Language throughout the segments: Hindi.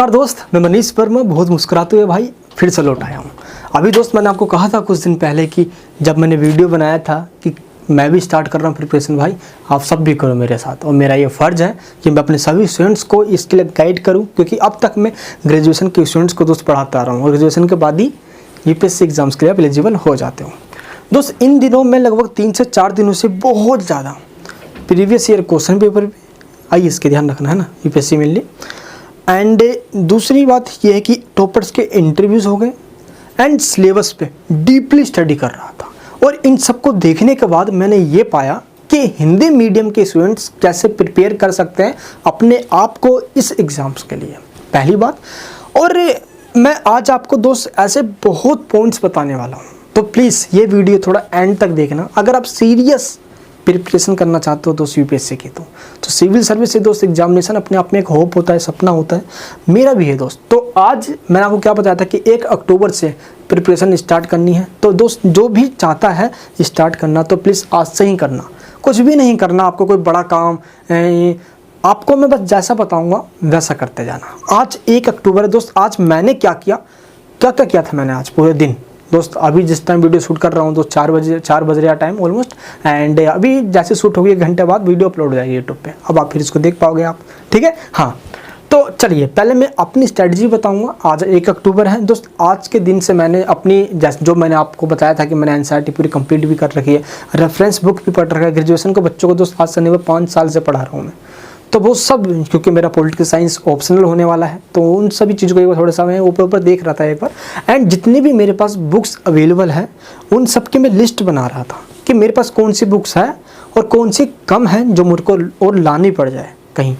नमस्कार दोस्त, मैं मनीष वर्मा बहुत मुस्कुराते हुए भाई फिर से लौट आया हूँ। अभी दोस्त मैंने आपको कहा था कुछ दिन पहले कि जब मैंने वीडियो बनाया था कि मैं भी स्टार्ट कर रहा हूँ प्रिपरेशन, भाई आप सब भी करो मेरे साथ। और मेरा ये फ़र्ज़ है कि मैं अपने सभी स्टूडेंट्स को इसके लिए गाइड करूँ, क्योंकि अब तक मैं ग्रेजुएशन के स्टूडेंट्स को दोस्त पढ़ाता आ रहा हूँ और ग्रेजुएशन के बाद ही यूपीएससी एग्ज़ाम्स के लिए आप एलिजिबल हो जाते हो। दोस्त इन दिनों में लगभग 3 से 4 दिनों से बहुत ज़्यादा प्रीवियस ईयर क्वेश्चन पेपर पे आइए इसके ध्यान रखना है ना, यूपीएससी मेनली। एंड दूसरी बात ये है कि टॉपर्स के इंटरव्यूज़ हो गए एंड सिलेबस पे डीपली स्टडी कर रहा था। और इन सबको देखने के बाद मैंने ये पाया कि हिंदी मीडियम के स्टूडेंट्स कैसे प्रिपेयर कर सकते हैं अपने आप को इस एग्ज़ाम्स के लिए, पहली बात। और मैं आज आपको दोस्त ऐसे बहुत पॉइंट्स बताने वाला हूँ, तो प्लीज़ ये वीडियो थोड़ा एंड तक देखना अगर आप सीरियस प्रिपरेशन करना चाहते हो दोस्त यूपीएससी की। तो सिविल सर्विस से दोस्त एग्जामिनेशन अपने आप में एक होप होता है, सपना होता है, मेरा भी है दोस्त। तो आज मैंने आपको क्या बताया था कि 1 अक्टूबर से प्रिपरेशन स्टार्ट करनी है। तो दोस्त जो भी चाहता है स्टार्ट करना तो प्लीज़ आज से ही करना, कुछ भी नहीं करना आपको कोई बड़ा काम, आपको मैं बस जैसा बताऊँगा वैसा करते जाना। आज 1 अक्टूबर है दोस्त। आज मैंने क्या किया था मैंने आज पूरे दिन दोस्त। अभी जिस टाइम वीडियो शूट कर रहा हूँ तो 4 बज रहा टाइम ऑलमोस्ट। एंड अभी जैसे शूट होगी 1 घंटे बाद वीडियो अपलोड हो जाएगी यूट्यूब पे, अब आप फिर इसको देख पाओगे आप, ठीक है। हाँ, तो चलिए पहले मैं अपनी स्ट्रेटजी बताऊंगा। आज 1 अक्टूबर है दोस्त। आज के दिन से मैंने अपनी जो मैंने आपको बताया था कि मैंने एनसीईआरटी पूरी कंप्लीट भी कर रखी है, रेफरेंस बुक भी पढ़ रखा है। ग्रेजुएशन के बच्चों को दोस्त आज से नहीं 5 साल से पढ़ा रहा हूँ मैं, तो वो सब क्योंकि मेरा पॉलिटिकल साइंस ऑप्शनल होने वाला है, तो उन सभी चीज़ों को एक बार थोड़ा सा मैं ऊपर देख रहा था एक बार। एंड जितनी भी मेरे पास बुक्स अवेलेबल है उन सब की मैं लिस्ट बना रहा था कि मेरे पास कौन सी बुक्स है और कौन सी कम है जो मुझे को और लानी पड़ जाए कहीं,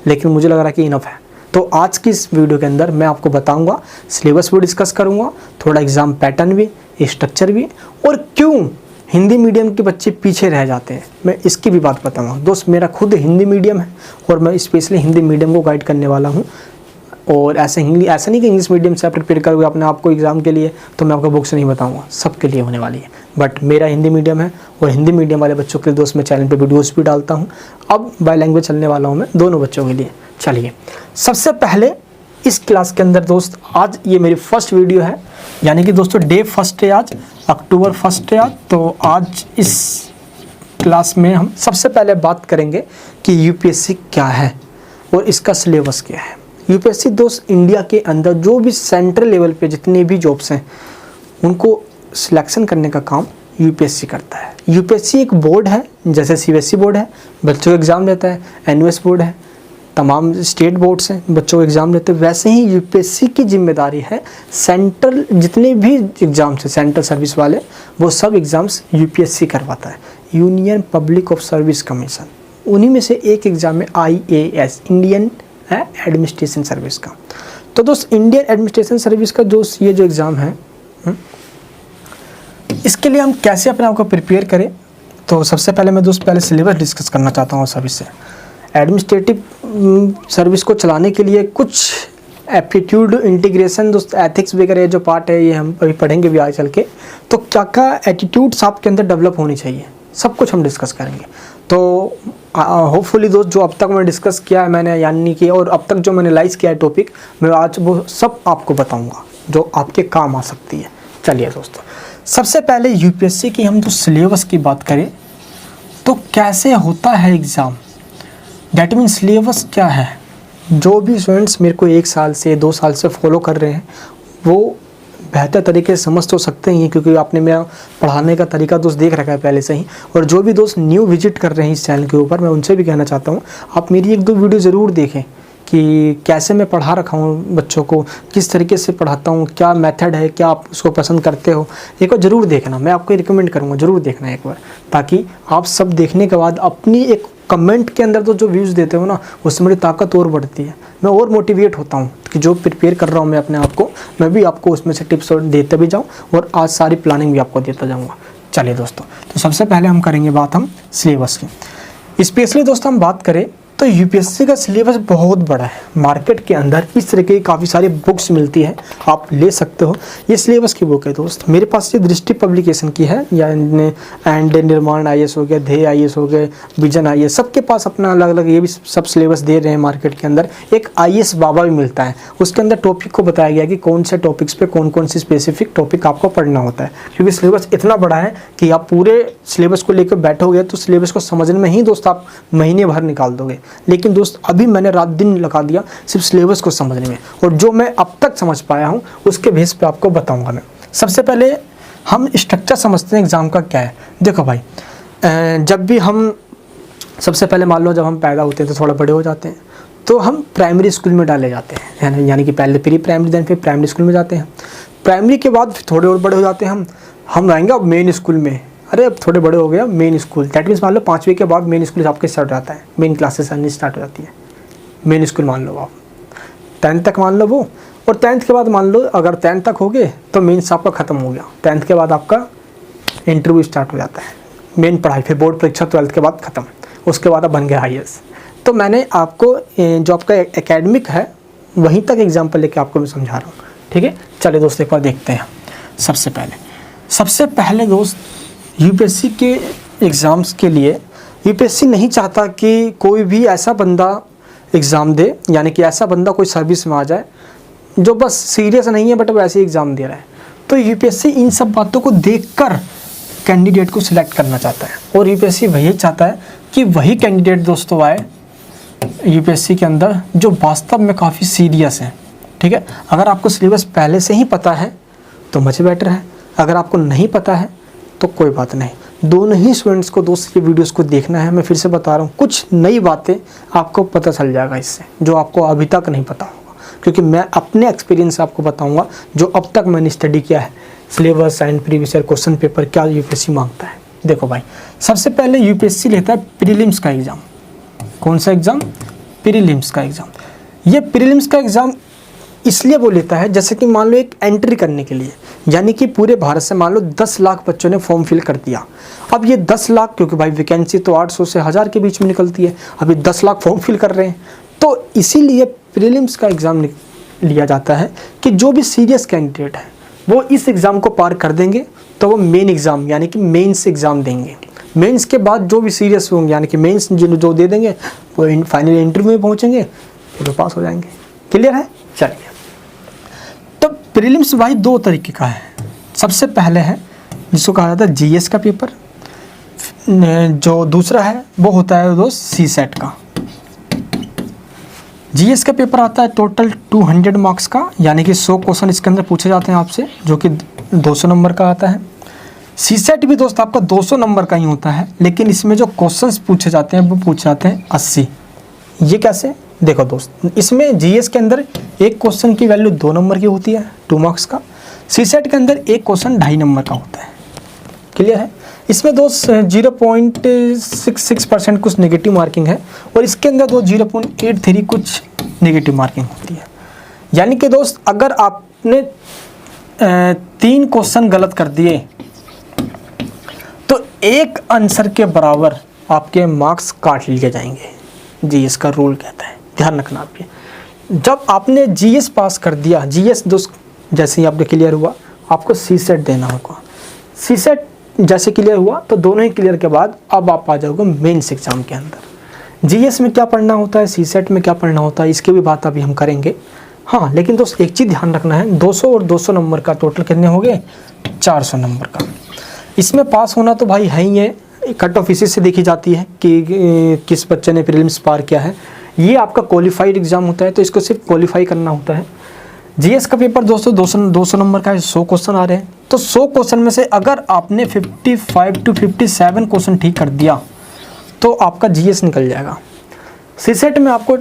लेकिन मुझे लग रहा है कि इनफ है। तो आज की इस वीडियो के अंदर मैं आपको बताऊँगा, सिलेबस भी डिस्कस करूँगा, थोड़ा एग्ज़ाम पैटर्न भी, स्ट्रक्चर भी, और क्यों हिंदी मीडियम के बच्चे पीछे रह जाते हैं मैं इसकी भी बात बताऊंगा। दोस्त मेरा खुद हिंदी मीडियम है और मैं स्पेशली हिंदी मीडियम को गाइड करने वाला हूं। और ऐसा नहीं कि इंग्लिश मीडियम से आप प्रिपेयर करोगे अपने आप को एग्ज़ाम के लिए तो मैं आपको बुक्स नहीं बताऊंगा, सबके लिए होने वाली है। बट मेरा हिंदी मीडियम है और हिंदी मीडियम वाले बच्चों के लिए दोस्त मैं चैनल पर वीडियोज़ भी डालता हूँ। अब बाय लैंग्वेज चलने वाला हूँ मैं दोनों बच्चों के लिए। चलिए सबसे पहले इस क्लास के अंदर दोस्त आज ये मेरी फर्स्ट वीडियो है, यानी कि दोस्तों डे फर्स्ट है आज, अक्टूबर 1 है आज। तो आज इस क्लास में हम सबसे पहले बात करेंगे कि यूपीएससी क्या है और इसका सिलेबस क्या है। यूपीएससी दोस्त इंडिया के अंदर जो भी सेंट्रल लेवल पे जितने भी जॉब्स हैं उनको सिलेक्शन करने का काम यूपीएससी करता है। यूपीएससी एक बोर्ड है, जैसे सीबीएसई बोर्ड है बच्चों को एग्ज़ाम देता है, एनयूएस बोर्ड है, तमाम स्टेट बोर्ड्स हैं बच्चों को एग्ज़ाम देते हैं, वैसे ही यूपीएससी की जिम्मेदारी है सेंट्रल जितने भी एग्ज़ाम्स हैं सेंट्रल सर्विस वाले वो सब एग्ज़ाम्स यूपीएससी करवाता है, union public of service commission. उन्हीं में से एक एग्ज़ाम है IAS, इंडियन एडमिनिस्ट्रेशन सर्विस का। तो दोस्त इंडियन एडमिनिस्ट्रेशन सर्विस का दोस्त ये जो एग्ज़ाम है इसके लिए हम कैसे अपने आप को प्रिपेयर करें, तो सबसे पहले मैं दोस्त पहले सिलेबस डिस्कस करना चाहता हूँ सर्विस से। एडमिनिस्ट्रेटिव सर्विस को चलाने के लिए कुछ एप्टीट्यूड, इंटीग्रेशन दोस्त, एथिक्स वगैरह जो पार्ट है ये हम अभी पढ़ेंगे भी आगे चल के। तो क्या क्या एटीट्यूड्स आपके अंदर डेवलप होनी चाहिए सब कुछ हम डिस्कस करेंगे। तो होपफुली दोस्त जो अब तक मैंने डिस्कस किया है मैंने, यानी कि और अब तक जो मैंने एनालाइज किया है टॉपिक, मैं आज वो सब आपको बताऊँगा जो आपके काम आ सकती है। चलिए दोस्तों सबसे पहले यूपीएससी की हम जो सिलेबस की बात करें तो कैसे होता है एग्ज़ाम, डैट मीन सिलेबस क्या है। जो भी स्टूडेंट्स मेरे को 1 साल से 2 साल से फॉलो कर रहे हैं वो बेहतर तरीके से समझ तो सकते ही हैं, क्योंकि आपने मेरा पढ़ाने का तरीका दोस्त देख रखा है पहले से ही। और जो भी दोस्त न्यू विजिट कर रहे हैं इस चैनल के ऊपर, मैं उनसे भी कहना चाहता हूँ आप मेरी 1-2 वीडियो ज़रूर देखें कि कैसे मैं पढ़ा रखा हूँ बच्चों को, किस तरीके से पढ़ाता हूँ, क्या मेथड है, क्या आप उसको पसंद करते हो, एक बार ज़रूर देखना। मैं आपको रिकमेंड करूँगा ज़रूर देखना एक बार, ताकि आप सब देखने के बाद अपनी एक कमेंट के अंदर तो जो व्यूज़ देते हो ना उससे मेरी ताकत और बढ़ती है, मैं और मोटिवेट होता हूँ कि जो प्रिपेयर कर रहा हूँ मैं अपने आप को, मैं भी आपको उसमें से टिप्स देते भी जाऊँ और आज सारी प्लानिंग भी आपको देता जाऊँगा। चलिए दोस्तों तो सबसे पहले हम करेंगे बात हम सिलेबस की। स्पेशली दोस्तों हम बात करें तो यूपीएससी का सिलेबस बहुत बड़ा है। मार्केट के अंदर इस तरह की काफ़ी सारी बुक्स मिलती है, आप ले सकते हो। ये सिलेबस की बुक है दोस्त। मेरे पास ये दृष्टि पब्लिकेशन की है, या एंड निर्माण आईएएस हो गया, ध्येय आईएएस हो गए, विजन आईएएस, सबके पास अपना अलग अलग ये भी सब सिलेबस दे रहे हैं मार्केट के अंदर। एक आईएएस बाबा भी मिलता है, उसके अंदर टॉपिक को बताया गया कि कौन से टॉपिक्स पे कौन कौन सी स्पेसिफिक टॉपिक आपको पढ़ना होता है, क्योंकि सिलेबस इतना बड़ा है कि आप पूरे सिलेबस को लेकर बैठोगे तो सिलेबस को समझने में ही दोस्त आप महीने भर निकाल दोगे। लेकिन दोस्त अभी मैंने रात दिन लगा दिया सिर्फ सिलेबस को समझने में, और जो मैं अब तक समझ पाया हूँ उसके बेस पे आपको बताऊंगा मैं। सबसे पहले हम स्ट्रक्चर समझते हैं एग्ज़ाम का क्या है। देखो भाई, जब भी हम सबसे पहले मान लो जब हम पैदा होते हैं तो थोड़ा बड़े हो जाते हैं तो हम प्राइमरी स्कूल में डाले जाते हैं, यानी कि पहले प्री प्राइमरी देन फिर प्राइमरी स्कूल में जाते हैं। प्राइमरी के बाद फिर थोड़े और बड़े हो जाते हैं हम आएंगे अब मेन स्कूल में। अरे अब थोड़े बड़े हो गया, मेन स्कूल, दैट मीन्स मान लो 5वीं के बाद मेन स्कूल आपके स्टार्ट हो जाता है, मेन क्लासेस आनी स्टार्ट हो जाती है। मेन स्कूल मान लो आप 10th तक मान लो वो, और 10th के बाद मान लो अगर 10th तक हो गए तो मेंस आपका ख़त्म हो गया। 10th के बाद आपका इंटरव्यू स्टार्ट हो जाता है, मेन पढ़ाई, फिर बोर्ड परीक्षा 12th के बाद ख़त्म, उसके बाद आप बन गए आईएएस। तो मैंने आपको जो आपका एकेडमिक है वहीं तक एग्जाम्पल लेके आपको मैं समझा रहा हूँ, ठीक है। चलिए दोस्त एक बार देखते हैं। सबसे पहले दोस्त यूपीएससी के एग्ज़ाम्स के लिए यूपीएससी नहीं चाहता कि कोई भी ऐसा बंदा एग्ज़ाम दे, यानी कि ऐसा बंदा कोई सर्विस में आ जाए जो बस सीरियस नहीं है बट वैसे ही एग्ज़ाम दे रहा है। तो यूपीएससी इन सब बातों को देखकर कैंडिडेट को सिलेक्ट करना चाहता है, और यूपीएससी वही चाहता है कि वही कैंडिडेट दोस्तों आए यूपीएससी के अंदर जो वास्तव में काफ़ी सीरियस है, ठीक है। अगर आपको सिलेबस पहले से ही पता है तो मच बेटर है, अगर आपको नहीं पता है तो कोई बात नहीं। दोनों ही स्टूडेंट्स को दोस्त ये वीडियोस को देखना है। मैं फिर से बता रहा हूँ, कुछ नई बातें आपको पता चल जाएगा इससे जो आपको अभी तक नहीं पता होगा, क्योंकि मैं अपने एक्सपीरियंस से आपको बताऊंगा जो अब तक मैंने स्टडी किया है, syllabus and previous year question paper क्या यूपीएससी मांगता है। देखो भाई, सबसे पहले यूपीएससी लेता है प्रीलिम्स का एग्ज़ाम। कौन सा एग्ज़ाम? प्रीलिम्स का एग्ज़ाम। ये प्रीलिम्स का एग्ज़ाम इसलिए वो लेता है जैसे कि मान लो एक एंट्री करने के लिए, यानी कि पूरे भारत से मान लो 10 लाख बच्चों ने फॉर्म फिल कर दिया। अब ये 10 लाख, क्योंकि भाई वैकेंसी तो 800 से 1000 के बीच में निकलती है, अभी 10 लाख फॉर्म फिल कर रहे हैं, तो इसीलिए प्रीलिम्स का एग्ज़ाम लिया जाता है कि जो भी सीरियस कैंडिडेट है वो इस एग्ज़ाम को पार कर देंगे तो वो मेन एग्ज़ाम यानी कि मेंस एग्ज़ाम देंगे। मेंस के बाद जो भी सीरियस होंगे यानी कि मेंस जो दे देंगे वो फाइनल इंटरव्यू में पहुँचेंगे तो पास हो जाएंगे। क्लियर है? चलिए, तो प्रीलिम्स भाई 2 तरीके का है। सबसे पहले है जिसको कहा जाता है जीएस का पेपर, जो दूसरा है वो होता है दोस्त सीसेट का। जीएस का पेपर आता है टोटल 200 मार्क्स का, यानी कि 100 क्वेश्चन इसके अंदर पूछे जाते हैं आपसे, जो कि 200 नंबर का आता है। सीसेट भी दोस्त आपका 200 नंबर का ही होता है, लेकिन इसमें जो क्वेश्चंस पूछे जाते हैं वो पूछे जाते हैं 80। ये कैसे? देखो दोस्त, इसमें जीएस के अंदर एक क्वेश्चन की वैल्यू 2 नंबर की होती है, 2 मार्क्स का। सीसेट के अंदर एक क्वेश्चन 2.5 नंबर का होता है। क्लियर है? इसमें दोस्त 0.66% कुछ नेगेटिव मार्किंग है, और इसके अंदर 0.83 कुछ नेगेटिव मार्किंग होती है। यानी कि दोस्त अगर आपने 3 क्वेश्चन गलत कर दिए तो एक आंसर के बराबर आपके मार्क्स काट लिए जाएंगे। जीएस का रूल कहता है, ध्यान रखना आप ये। जब आपने जीएस पास कर दिया, जीएस दोस्त जैसे ही आपने क्लियर हुआ, आपको सीसेट देना होगा। सीसेट जैसे क्लियर हुआ तो दोनों ही क्लियर के बाद अब आप आ जाओगे मेंस एग्जाम के अंदर। जीएस में क्या पढ़ना होता है, सीसेट में क्या पढ़ना होता है, इसकी भी बात अभी हम करेंगे। हाँ, लेकिन दोस्त एक चीज़ ध्यान रखना है, 200 और 200 नंबर का टोटल कितने हो गए? 400 नंबर का। इसमें पास होना तो भाई है ही है, कट ऑफ इसी से देखी जाती है कि किस बच्चे ने प्रीलिम्स पार किया है। ये आपका क्वालिफाइड एग्जाम होता है, तो इसको सिर्फ क्वालिफाई करना होता है। जीएस का पेपर दोस्तों 200 नंबर का है, 100 क्वेश्चन आ रहे हैं। तो 100 क्वेश्चन में से अगर आपने 55 to 57 क्वेश्चन ठीक कर दिया तो आपका जीएस निकल जाएगा। सीसेट में आपको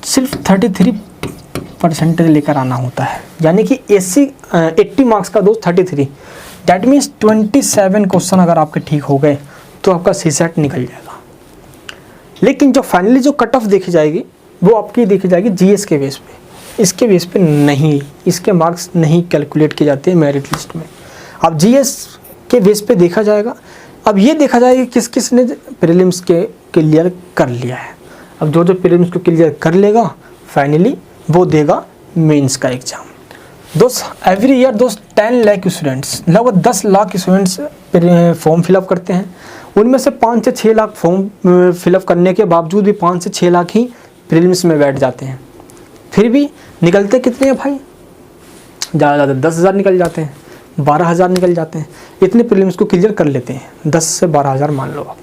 सिर्फ 33% लेकर आना होता है, यानी कि 80 मार्क्स का दोस्त 33, दैट मीन्स 27 क्वेश्चन अगर आपके ठीक हो गए तो आपका सीसेट निकल जाएगा। लेकिन जो फाइनली जो कट ऑफ देखी जाएगी वो आपकी देखी जाएगी जीएस के बेस पे, इसके बेस पे नहीं, इसके मार्क्स नहीं कैलकुलेट किए जाते हैं मेरिट लिस्ट में। अब जीएस के बेस पे देखा जाएगा। अब ये देखा जाएगा किस किस ने प्रीलिम्स के क्लियर कर लिया है। अब जो जो प्रीलिम्स को क्लियर कर लेगा फाइनली वो देगा मेंस का एग्ज़ाम। दोस्त एवरी ईयर दोस्त 10 लाख स्टूडेंट्स, लगभग 10 लाख स्टूडेंट्स फॉर्म फिलअप करते हैं। उनमें से 5 से 6 लाख फॉर्म फिलअप करने के बावजूद भी 5 से 6 लाख ही प्रीलिम्स में बैठ जाते हैं। फिर भी निकलते कितने हैं भाई? ज़्यादा 10,000 निकल जाते हैं, 12,000 निकल जाते हैं। इतने प्रीलिम्स को क्लियर कर लेते हैं, 10 से 12,000 मान लो आप।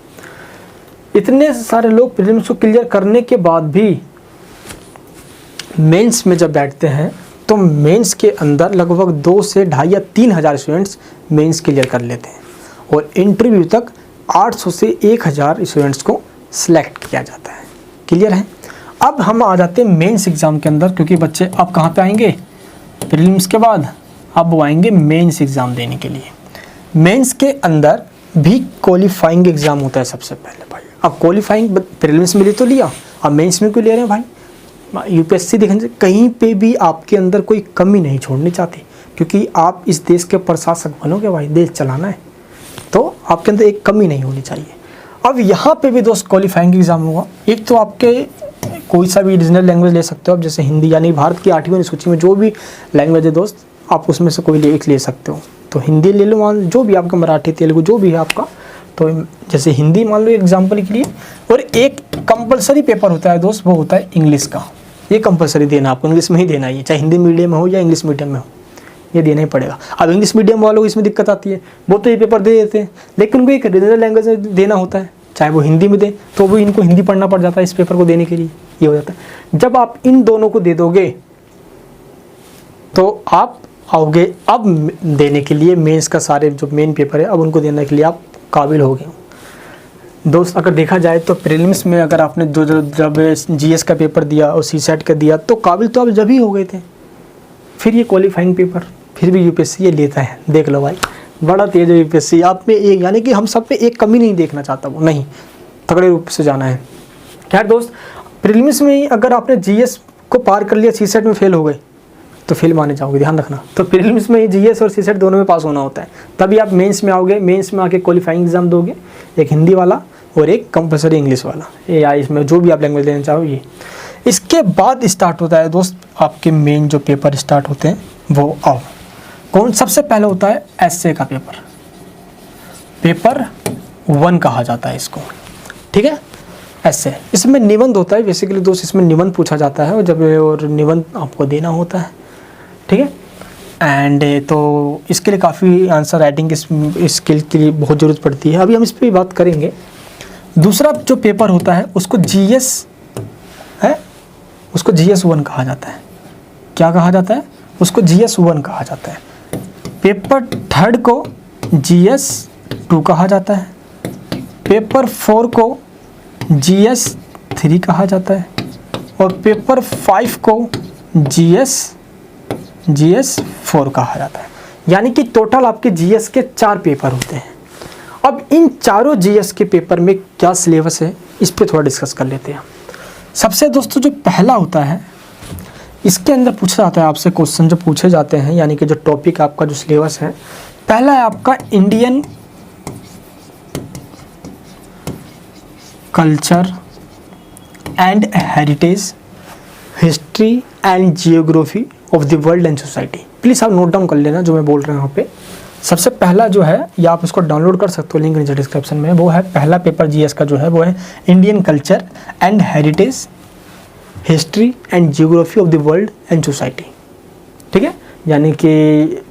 इतने सारे लोग प्रीलिम्स को क्लियर करने के बाद भी मेंस में जब बैठते हैं तो मेंस के अंदर लगभग 2 से 2,500 या 3,000 स्टूडेंट्स मेंस क्लियर कर लेते हैं और इंटरव्यू तक 800 से 1,000 स्टूडेंट्स को सिलेक्ट किया जाता है। क्लियर है? अब हम आ जाते हैं मेंस एग्ज़ाम के अंदर, क्योंकि बच्चे अब कहाँ पे आएंगे? प्रीलिम्स के बाद अब वो आएंगे मेंस एग्ज़ाम देने के लिए। मेंस के अंदर भी क्वालिफाइंग एग्ज़ाम होता है सबसे पहले भाई। अब क्वालिफाइंग प्रीलिम्स में ले तो लिया, अब मेंस में क्यों ले रहे हैं भाई? यूपीएससी देखने कहीं पे भी आपके अंदर कोई कमी नहीं छोड़नी चाहती, क्योंकि आप इस देश के प्रशासक बनोगे भाई, देश चलाना है, तो आपके अंदर एक कमी नहीं होनी चाहिए। अब यहाँ पे भी दोस्त क्वालिफाइंग एग्ज़ाम होगा। एक तो आपके कोई सा भी रीजनल लैंग्वेज ले सकते हो आप, जैसे हिंदी, यानी भारत की 8वीं सूची में जो भी लैंग्वेज है दोस्त, आप उसमें से कोई एक ले सकते हो। तो हिंदी ले लो, मान जो भी आपका, मराठी, तेलुगु जो भी है आपका, तो जैसे हिंदी मान लो एग्जाम्पल के लिए। और एक कंपलसरी पेपर होता है दोस्त, वो होता है इंग्लिश का। ये कंपलसरी देना, आपको इंग्लिश में ही देना है, चाहे हिंदी मीडियम में हो या इंग्लिश मीडियम में हो, ये देना ही पड़ेगा। अब इंग्लिश मीडियम वालों को इसमें दिक्कत आती है, वो तो ये पेपर दे देते हैं, लेकिन उनको एक रीजनल लैंग्वेज में देना होता है, चाहे वो हिंदी में दे तो भी इनको हिंदी पढ़ना पड़ जाता है इस पेपर को देने के लिए। ये हो जाता है। जब आप इन दोनों को दे दोगे तो आप आओगे अब देने के लिए मेंस का, सारे जो मेन पेपर है अब उनको देने के लिए आप काबिल हो गए दोस्त। अगर देखा जाए तो प्रीलिम्स में अगर आपने जब जीएस का पेपर दिया और सीसेट का दिया तो काबिल तो आप जब ही हो गए थे। फिर ये क्वालिफाइंग पेपर फिर भी यूपीएससी ये लेता है। देख लो भाई, बड़ा तेज है यूपीएससी। आप में एक, यानी कि हम सब पे एक कमी नहीं देखना चाहता, वो नहीं, तगड़े रूप से जाना है। खैर दोस्त, प्रीलिम्स में ही अगर आपने जीएस को पार कर लिया, सीसेट में फेल हो गए तो फेल माने जाओगे, ध्यान रखना। तो प्रीलिम्स में ही जीएस और सीसेट दोनों में पास होना होता है, तभी आप मेंस में आओगे। मेंस में आके क्वालिफाइंग एग्जाम दोगे, एक हिंदी वाला और एक कंपलसरी इंग्लिश वाला, या इसमें जो भी आप लैंग्वेज लेना चाहो ये। इसके बाद स्टार्ट होता है दोस्त आपके मेन जो पेपर स्टार्ट होते हैं वो आओ कौन सबसे पहले होता है? एसए का पेपर, पेपर 1 कहा जाता है इसको, ठीक है। एसए, इसमें निबंध होता है बेसिकली दोस्त, इसमें निबंध पूछा जाता है और निबंध आपको देना होता है, ठीक है। एंड तो इसके लिए काफ़ी आंसर राइटिंग स्किल के लिए बहुत ज़रूरत पड़ती है, अभी हम इस पर बात करेंगे। दूसरा जो पेपर होता है उसको जीएस है, उसको जीएस 1 कहा जाता है। क्या कहा जाता है? उसको जीएस 1 कहा जाता है। पेपर 3 को जीएस 2 कहा जाता है। पेपर 4 को जीएस 3 कहा जाता है और पेपर 5 को जीएस 4 कहा जाता है। यानी कि टोटल आपके जीएस के 4 पेपर होते हैं। अब इन चारों जीएस के पेपर में क्या सिलेबस है इस पे थोड़ा डिस्कस कर लेते हैं। सबसे दोस्तों जो पहला होता है, इसके अंदर पूछा जाता है आपसे क्वेश्चन जो पूछे जाते हैं, यानी कि जो टॉपिक आपका जो सिलेबस है, पहला है आपका Indian culture and heritage, history and geography of the world and society. Please आप नोट डाउन कर लेना जो मैं बोल रहा हूँ यहाँ पे। सबसे पहला जो है, या आप इसको डाउनलोड कर सकते हो, लिंक नीचे डिस्क्रिप्शन में, वो है पहला पेपर जीएस का जो है वो है Indian culture and heritage, history and geography of the world and society, ठीक है। यानी कि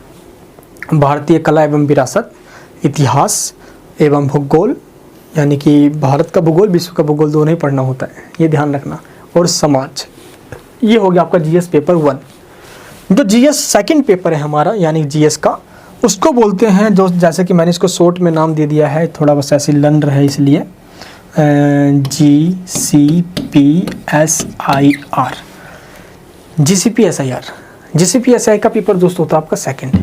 भारतीय कला एवं विरासत, इतिहास एवं भूगोल, यानी कि भारत का भूगोल, विश्व का भूगोल दोनों ही पढ़ना होता है, ये ध्यान रखना, और समाज। ये हो गया आपका जीएस पेपर 1। जो जीएस सेकंड पेपर है हमारा, यानी जीएस का, उसको बोलते हैं जो, जैसे कि मैंने इसको शॉर्ट में नाम दे दिया है, थोड़ा बस ऐसे लर्न रहे इसलिए, GCPSIR, GCPSIR। GCPSI का पेपर दोस्तों होता है आपका सेकंड।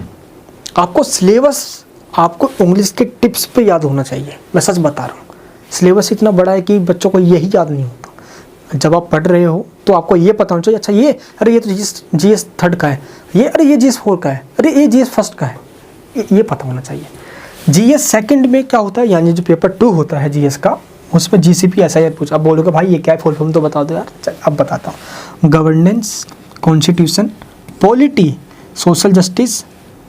आपको सिलेबस, आपको इंग्लिश के टिप्स पे याद होना चाहिए, मैं सच बता रहा हूँ। सिलेबस इतना बड़ा है कि बच्चों को यही याद नहीं होता। जब आप पढ़ रहे हो तो आपको ये पता होना चाहिए, अच्छा ये, अरे ये तो जीएस 3 का है, ये अरे ये जीएस 4 का है, अरे ये जीएस 1 का है, ये पता होना चाहिए। जीएस सेकंड में क्या होता है, यानी जो पेपर 2 होता है जीएस का, उसमें GCP SIR पूछा। अब बोलोगे भाई ये क्या है, फुल फॉर्म तो बता दो यार। चल अब बताता हूँ। Governance, constitution, polity, social justice.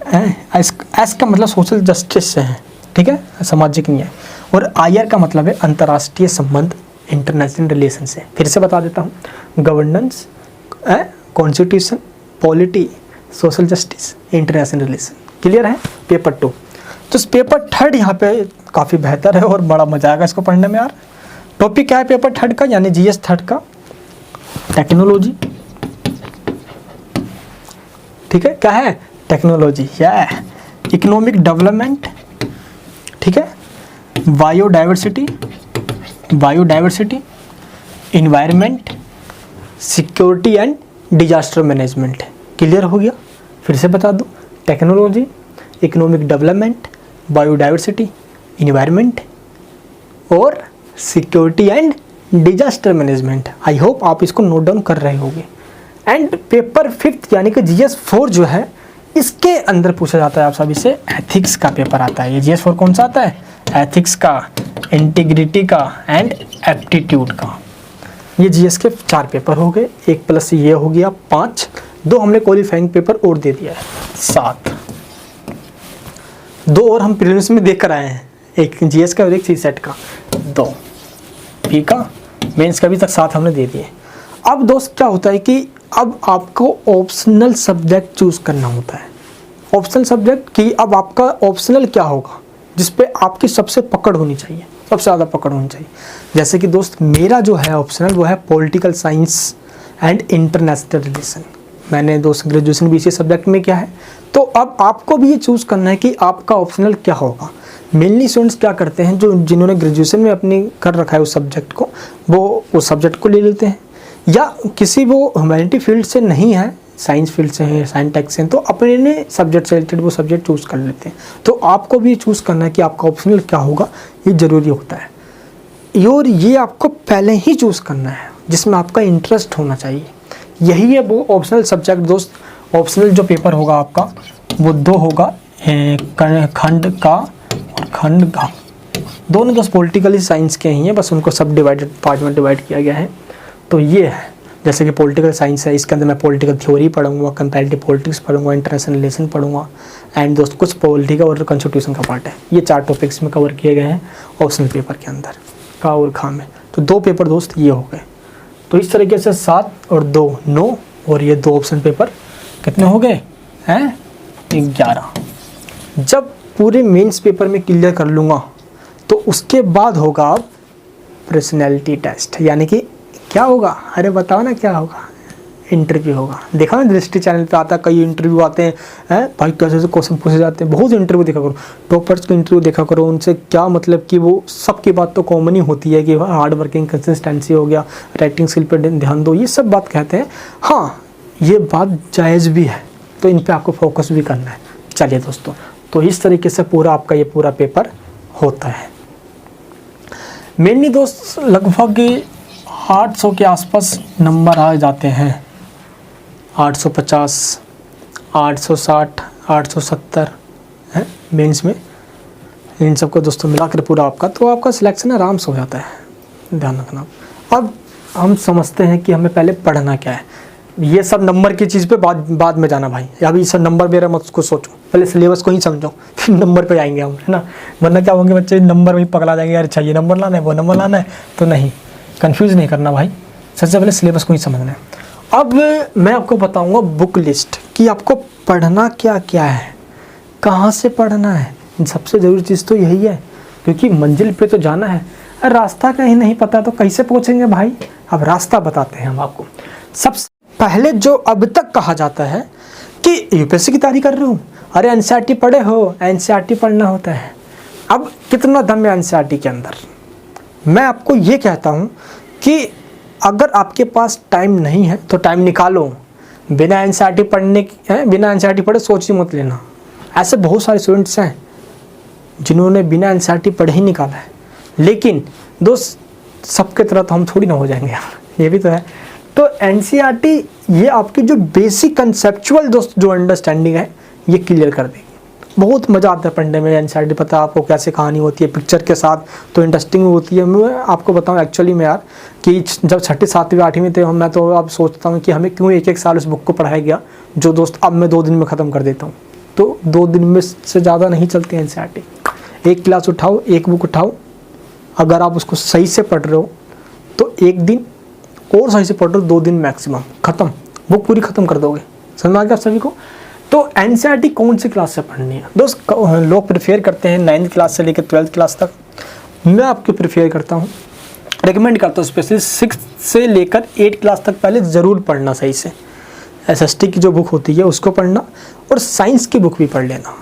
S का मतलब सोशल जस्टिस से है, ठीक है, सामाजिक नहीं है। और IR का मतलब है अंतर्राष्ट्रीय संबंध, इंटरनेशनल रिलेशन से। फिर से बता देता हूँ, governance, constitution, polity, social justice, international relation. Clear है? पेपर 2। तो पेपर 3 यहाँ पे काफ़ी बेहतर है और बड़ा मजा आएगा इसको पढ़ने में यार। टॉपिक क्या है पेपर 3 का, यानी GS 3 का? टेक्नोलॉजी, ठीक है, क्या है? टेक्नोलॉजी या इकोनॉमिक डेवलपमेंट, ठीक है, biodiversity, environment, security and disaster management. Clear हो गया? फिर से बता दूं, technology, economic development, biodiversity, environment और security and disaster management. I hope आप इसको नोट डाउन कर रहे होंगे। एंड पेपर 5 यानी कि GS 4 जो है, इसके अंदर पूछा जाता है आप सभी से एथिक्स का पेपर आता है। ये GS 4 कौन सा आता है? एथिक्स का, इंटीग्रिटी का एंड एप्टीट्यूड का। ये GS के 4 पेपर हो गए, 1 प्लस ये हो गया 5, 2 हमने क्वालिफाइंग पेपर और दे दिया है, 7। 2 और हम प्रीलिम्स में देख कर आए हैं, एक GS का और एक CSET का, 2 पी का, मेंस का भी तक 7 हमने दे दिए। अब दोस्त क्या होता है कि अब आपको ऑप्शनल सब्जेक्ट चूज करना होता है। ऑप्शनल सब्जेक्ट की अब आपका ऑप्शनल क्या होगा जिस पे आपकी सबसे पकड़ होनी चाहिए, सबसे ज़्यादा पकड़ होनी चाहिए। जैसे कि दोस्त मेरा जो है ऑप्शनल वो है political science and international relation. मैंने दोस्त ग्रेजुएशन भी इसी सब्जेक्ट में किया है। तो अब आपको भी ये चूज़ करना है कि आपका ऑप्शनल क्या होगा। मेनली स्टूडेंट्स क्या करते हैं, जो जिन्होंने ग्रेजुएशन में अपनी कर रखा है उस सब्जेक्ट को, वो उस सब्जेक्ट को ले लेते हैं, या किसी वो ह्यूमैनिटी फील्ड से नहीं है, साइंस फील्ड से हैं, साइंस टेक से हैं, तो अपने सब्जेक्ट से रिलेटेड वो सब्जेक्ट चूज़ कर लेते हैं। तो आपको भी चूज़ करना है कि आपका ऑप्शनल क्या होगा, ये ज़रूरी होता है। और ये आपको पहले ही चूज़ करना है जिसमें आपका इंटरेस्ट होना चाहिए। यही है वो ऑप्शनल सब्जेक्ट दोस्त। ऑप्शनल जो पेपर होगा आपका वो 2 होगा, खंड का और खंड का। दोनों दोस्त पॉलिटिकली साइंस के ही हैं, बस उनको सब डिवाइडेड पार्ट में डिवाइड किया गया है। तो ये है, जैसे कि पॉलिटिकल साइंस है, इसके अंदर मैं पॉलिटिकल थ्योरी पढ़ूंगा, कंपैरेटिव पॉलिटिक्स पढ़ूंगा, इंटरनेशनल रिलेशन पढ़ूंगा, एंड दोस्त कुछ पॉलिटिकल और कॉन्स्टिट्यूशन का पार्ट है। ये 4 टॉपिक्स में कवर किए गए हैं ऑप्शनल पेपर के अंदर, का और खा में। तो 2 पेपर दोस्त ये हो गए। तो इस तरीके से 7 और 2 9, और ये 2 ऑप्शन पेपर कितने हो गए हैं? 11। जब पूरे मेंस पेपर में क्लियर कर लूँगा तो उसके बाद होगा अब पर्सनैलिटी टेस्ट, यानी कि क्या होगा? अरे बताओ ना क्या होगा? इंटरव्यू होगा। देखा ना दृष्टि चैनल पे आता है, कई इंटरव्यू आते हैं भाई, कैसे से क्वेश्चन पूछे जाते हैं। बहुत इंटरव्यू देखा करो, टॉपर्स के इंटरव्यू देखा करो, उनसे क्या मतलब कि वो सबकी बात तो कॉमन ही होती है कि हार्ड वर्किंग, कंसिस्टेंसी हो गया, राइटिंग स्किल पर ध्यान दो, ये सब बात कहते हैं। हाँ, ये बात जायज़ भी है, तो इन पर आपको फोकस भी करना है। चलिए दोस्तों, तो इस तरीके से पूरा आपका ये पूरा पेपर होता है। मेनली दोस्त लगभग 800 के आसपास नंबर आ जाते हैं, 850, 860, 870 है मेंस में। इन सबको दोस्तों मिलाकर पूरा आपका, तो आपका सिलेक्शन आराम से हो जाता है, ध्यान रखना। अब हम समझते हैं कि हमें पहले पढ़ना क्या है। ये सब नंबर की चीज़ पे बाद में जाना भाई, अभी सब नंबर मेरा मत उसको सोचो, पहले सिलेबस को ही समझो, फिर नंबर पे आएंगे हम, है ना। वरना क्या होंगे बच्चे, नंबर में पकड़ा जाएंगे, यार अच्छा ये नंबर लाना है, वो नंबर लाना है, तो नहीं, कंफ्यूज नहीं करना भाई, सबसे पहले सिलेबस को ही समझना है। अब मैं आपको बताऊंगा बुक लिस्ट कि आपको पढ़ना क्या क्या है, कहाँ से पढ़ना है। सबसे ज़रूरी चीज़ तो यही है, क्योंकि मंजिल पे तो जाना है। रास्ता कहीं नहीं पता तो कैसे पहुँचेंगे भाई। अब रास्ता बताते हैं हम आपको। सबसे पहले जो अब तक कहा जाता है कि यूपीएससी की तैयारी कर रहे हो, अरे एनसीईआरटी पढ़े हो, एनसीईआरटी पढ़ना होता है। अब कितना दम है एनसीईआरटी के अंदर। मैं आपको ये कहता हूँ कि अगर आपके पास टाइम नहीं है तो टाइम निकालो, बिना एनसीईआरटी बिना एनसीईआरटी पढ़े सोच ही मत लेना। ऐसे बहुत सारे स्टूडेंट्स हैं जिन्होंने बिना एनसीईआरटी पढ़े ही निकाला है। लेकिन दोस्त सबके तरह तो हम थोड़ी ना हो जाएंगे यार, ये भी तो है। तो एनसीईआरटी ये आपकी जो बेसिक कंसेप्चुअल दोस्त जो अंडरस्टैंडिंग है ये क्लियर कर देगी। बहुत मज़ा आता है पढ़ने में। एनसीईआरटी पता है आपको कैसे कहानी होती है पिक्चर के साथ, तो इंटरेस्टिंग होती है। मैं आपको बताऊं एक्चुअली में यार कि जब 6ठी 7वीं 8वीं थे हम, मैं तो अब सोचता हूँ कि हमें क्यों एक एक साल उस बुक को पढ़ाया गया, जो दोस्त अब मैं 2 दिन में ख़त्म कर देता हूँ। तो 2 दिन में से ज़्यादा नहीं चलती एनसीईआरटी। एक क्लास उठाओ, एक बुक उठाओ, अगर आप उसको सही से पढ़ रहे हो तो एक दिन और सही से पढ़ रहे हो, 2 दिन मैक्सिमम, ख़त्म, बुक पूरी ख़त्म कर दोगे। समझ में आ गया आप सभी को? तो एनसीईआरटी कौन सी क्लास से पढ़नी है दोस्त? लोग प्रेफर करते हैं 9th क्लास से लेकर 12th क्लास तक। मैं आपको प्रेफर करता हूँ, रिकमेंड करता हूँ स्पेशली 6th से लेकर 8th क्लास तक पहले ज़रूर पढ़ना सही से। एसएसटी की जो बुक होती है उसको पढ़ना, और साइंस की बुक भी पढ़ लेना।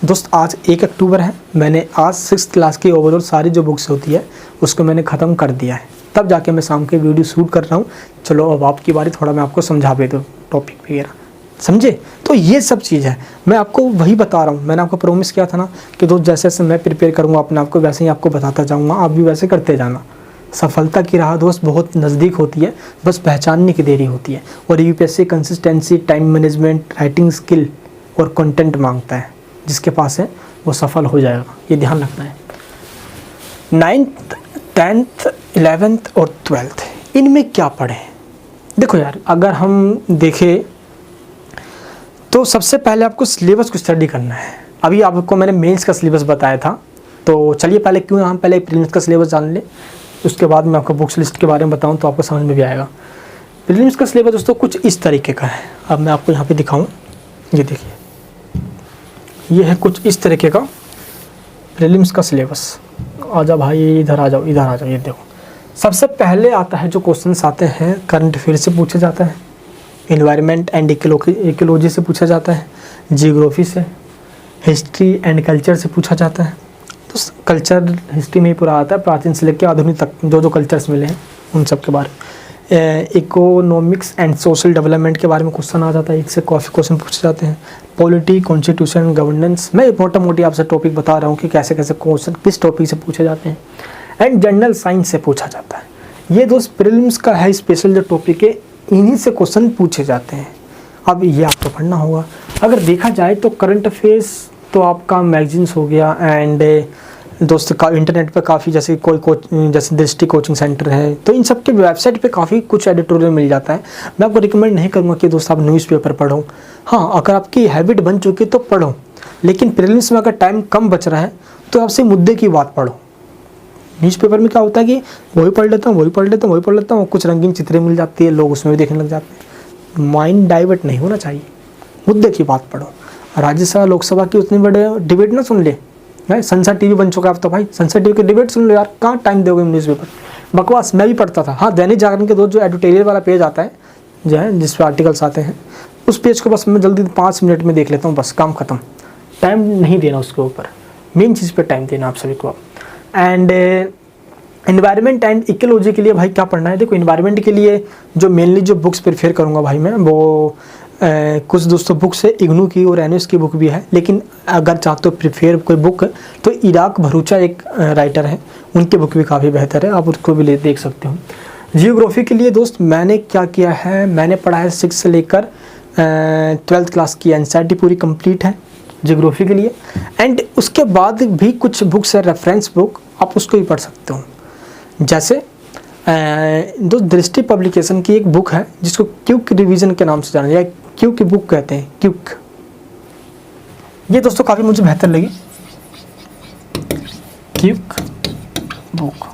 दोस्त आज 1 अक्टूबर है, मैंने आज 6th क्लास की ओवरऑल सारी जो बुक्स होती है उसको मैंने ख़त्म कर दिया है, तब जाके मैं शाम के वीडियो शूट कर रहा हूँ। चलो अब आपकी बारी, थोड़ा मैं आपको समझा भी दूँ टॉपिक वगैरह, समझे? तो ये सब चीज़ है, मैं आपको वही बता रहा हूँ। मैंने आपको प्रॉमिस किया था ना कि दोस्त जैसे जैसे मैं प्रिपेयर करूँगा अपने आप को वैसे ही आपको बताता जाऊँगा, आप भी वैसे करते जाना। सफलता की राह दोस्त बहुत नज़दीक होती है, बस पहचानने की देरी होती है। और UPSC consistency, time management, writing skill और कंटेंट मांगता है। जिसके पास है वो सफल हो जाएगा, ये ध्यान रखना है। 9th 10th 11th और 12th इनमें क्या पढ़ें? देखो यार, अगर हम देखें तो सबसे पहले आपको सिलेबस को स्टडी करना है। अभी आपको मैंने मेंस का सिलेबस बताया था, तो चलिए पहले क्यों हम पहले प्रीलिम्स का सिलेबस जान लें, उसके बाद मैं आपको बुक्स लिस्ट के बारे में बताऊं तो आपको समझ में भी आएगा। प्रीलिम्स का सिलेबस दोस्तों कुछ इस तरीके का है। अब मैं आपको यहाँ पे दिखाऊं, ये देखिए, ये है कुछ इस तरीके का प्रीलिम्स का सिलेबस। आजा भाई, इधर आ जाओ, इधर आ जाओ। ये देखो, सबसे पहले आता है जो क्वेश्चंस आते हैं करंट अफेयर से पूछा जाता है, एनवायरनमेंट एंड इकोलॉजी से पूछा जाता है, जियोग्राफी से, हिस्ट्री एंड कल्चर से पूछा जाता है। तो कल्चर हिस्ट्री में ही पूरा आता है, प्राचीन से लेकर आधुनिक तक जो जो कल्चर्स मिले हैं उन सब के बारे में। इकोनॉमिक्स एंड सोशल डेवलपमेंट के बारे में क्वेश्चन आ जाता है, एक से काफ़ी क्वेश्चन पूछे जाते हैं। पॉलिटी, कॉन्स्टिट्यूशन, गवर्नेंस, मैं मोटा मोटी आपसे टॉपिक बता रहा हूँ कि कैसे कैसे क्वेश्चन किस टॉपिक से पूछे जाते हैं। एंड जनरल साइंस से पूछा जाता है। ये दोस्त प्रीलिम्स का है स्पेशल जो टॉपिक है, इन्हीं से क्वेश्चन पूछे जाते हैं। अब ये आपको पढ़ना होगा। अगर देखा जाए तो करंट अफेयर्स तो आपका मैगजीन्स हो गया, एंड दोस्त का इंटरनेट पे काफ़ी, जैसे जैसे दृष्टि कोचिंग सेंटर है, तो इन सब के वेबसाइट पे काफ़ी कुछ एडिटोरियल मिल जाता है। मैं आपको रिकमेंड नहीं करूँगा कि दोस्त आप न्यूज़पेपर पढ़ो। हाँ, अगर आपकी हैबिट बन चुकी है तो पढ़ो, लेकिन प्रीलिम्स में अगर टाइम कम बच रहा है तो आपसे मुद्दे की बात पढ़ो। न्यूज़पेपर में क्या होता है कि वही पढ़ लेता हूँ, वही पढ़ लेता हूँ, वही पढ़ लेता हूँ, कुछ रंगीन चित्रें मिल जाती है, लोग उसमें भी देखने लग जाते हैं। माइंड डाइवर्ट नहीं होना चाहिए, मुद्दे की बात पढ़ो। राज्यसभा लोकसभा की उतनी बड़े डिबेट ना सुन ले भाई, संसद टीवी बन चुका है अब तो भाई, संसद टीवी की डिबेट सुन लो यार, कहाँ टाइम दोगे न्यूज़पेपर, बकवास। मैं भी पढ़ता था। हाँ, दैनिक जागरण के जो एडिटोरियल वाला पेज आता है जो है, जिस पर आर्टिकल्स आते हैं, उस पेज को बस मैं जल्दी 5 मिनट में देख लेता हूँ, बस काम खत्म। टाइम नहीं देना उसके ऊपर, मेन चीज़ पर टाइम देना आप सभी को। एंड एनवायरनमेंट एंड इकोलॉजी के लिए भाई क्या पढ़ना है? देखो, एनवायरनमेंट के लिए जो मेनली जो बुक्स प्रेफर करूँगा भाई मैं, वो कुछ दोस्तों बुक्स है इग्नू की और एनएस की बुक भी है, लेकिन अगर चाहते हो प्रेफर कोई बुक तो इराक भरूचा एक राइटर है, उनकी बुक भी काफ़ी बेहतर है, आप उसको भी देख सकते हो। जियोग्राफी के लिए दोस्त मैंने क्या किया है, मैंने पढ़ा है 6 से लेकर 12th क्लास की एनसीईआरटी पूरी कंप्लीट है जियोग्राफी के लिए। एंड उसके बाद भी कुछ बुक्स है रेफरेंस बुक, आप उसको भी पढ़ सकते हो। जैसे दोस्त दृष्टि पब्लिकेशन की एक बुक है जिसको क्यूक रिवीजन के नाम से जाना जाए, क्यूक की बुक कहते हैं, क्यूक। ये दोस्तों काफ़ी मुझे बेहतर लगी, क्यूक बुक।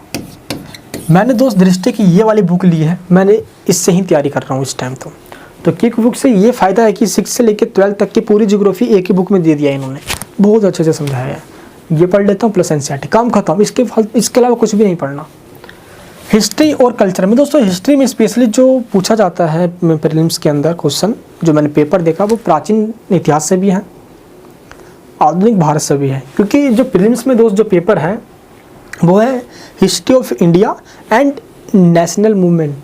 मैंने दोस्त दृष्टि की ये वाली बुक ली है, मैंने इससे ही तैयारी कर रहा हूँ इस टाइम। तो क्यूक बुक से ये फ़ायदा है कि 6 से लेकर 12 तक की पूरी ज्योग्राफी एक ही बुक में दे दिया है इन्होंने, बहुत अच्छे से समझाया है। ये पढ़ लेता हूँ प्लस एनसीईआरटी, काम खत्म। इसके अलावा कुछ भी नहीं पढ़ना। हिस्ट्री और कल्चर में दोस्तों, हिस्ट्री में स्पेशली जो पूछा जाता है प्रीलिम्स के अंदर क्वेश्चन, जो मैंने पेपर देखा, वो प्राचीन इतिहास से भी है, आधुनिक भारत से भी है। क्योंकि जो प्रीलिम्स में दोस्त जो पेपर है वो है history of India and national movement.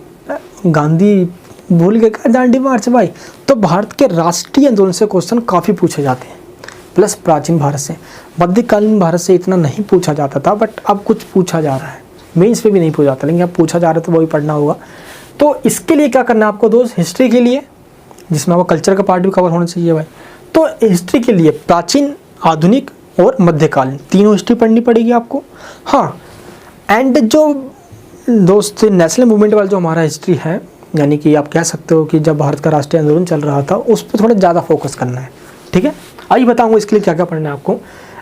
Gandhi भूल गए क्या, दांडी मार्च भाई। तो भारत के राष्ट्रीय आंदोलन से क्वेश्चन काफ़ी पूछे जाते हैं, प्लस प्राचीन भारत से। मध्यकालीन भारत से इतना नहीं पूछा जाता था, बट अब कुछ पूछा जा रहा है। मेंस पे भी नहीं पूछा जाता, लेकिन अब पूछा जा रहा है तो वही पढ़ना होगा। तो इसके लिए क्या करना है आपको दोस्त, हिस्ट्री के लिए, जिसमें आपको कल्चर का पार्ट भी कवर होना चाहिए भाई, तो हिस्ट्री के लिए प्राचीन आधुनिक और मध्यकालीन, तीनों हिस्ट्री पढ़नी पड़ेगी आपको। हाँ, एंड जो दोस्त नेशनल मूवमेंट वाला जो हमारा हिस्ट्री है, यानी कि आप कह सकते हो कि जब भारत का राष्ट्रीय आंदोलन चल रहा था, उस पर थोड़ा ज़्यादा फोकस करना है। ठीक है, आइए बताऊंगा इसके लिए क्या क्या पढ़ना है आपको,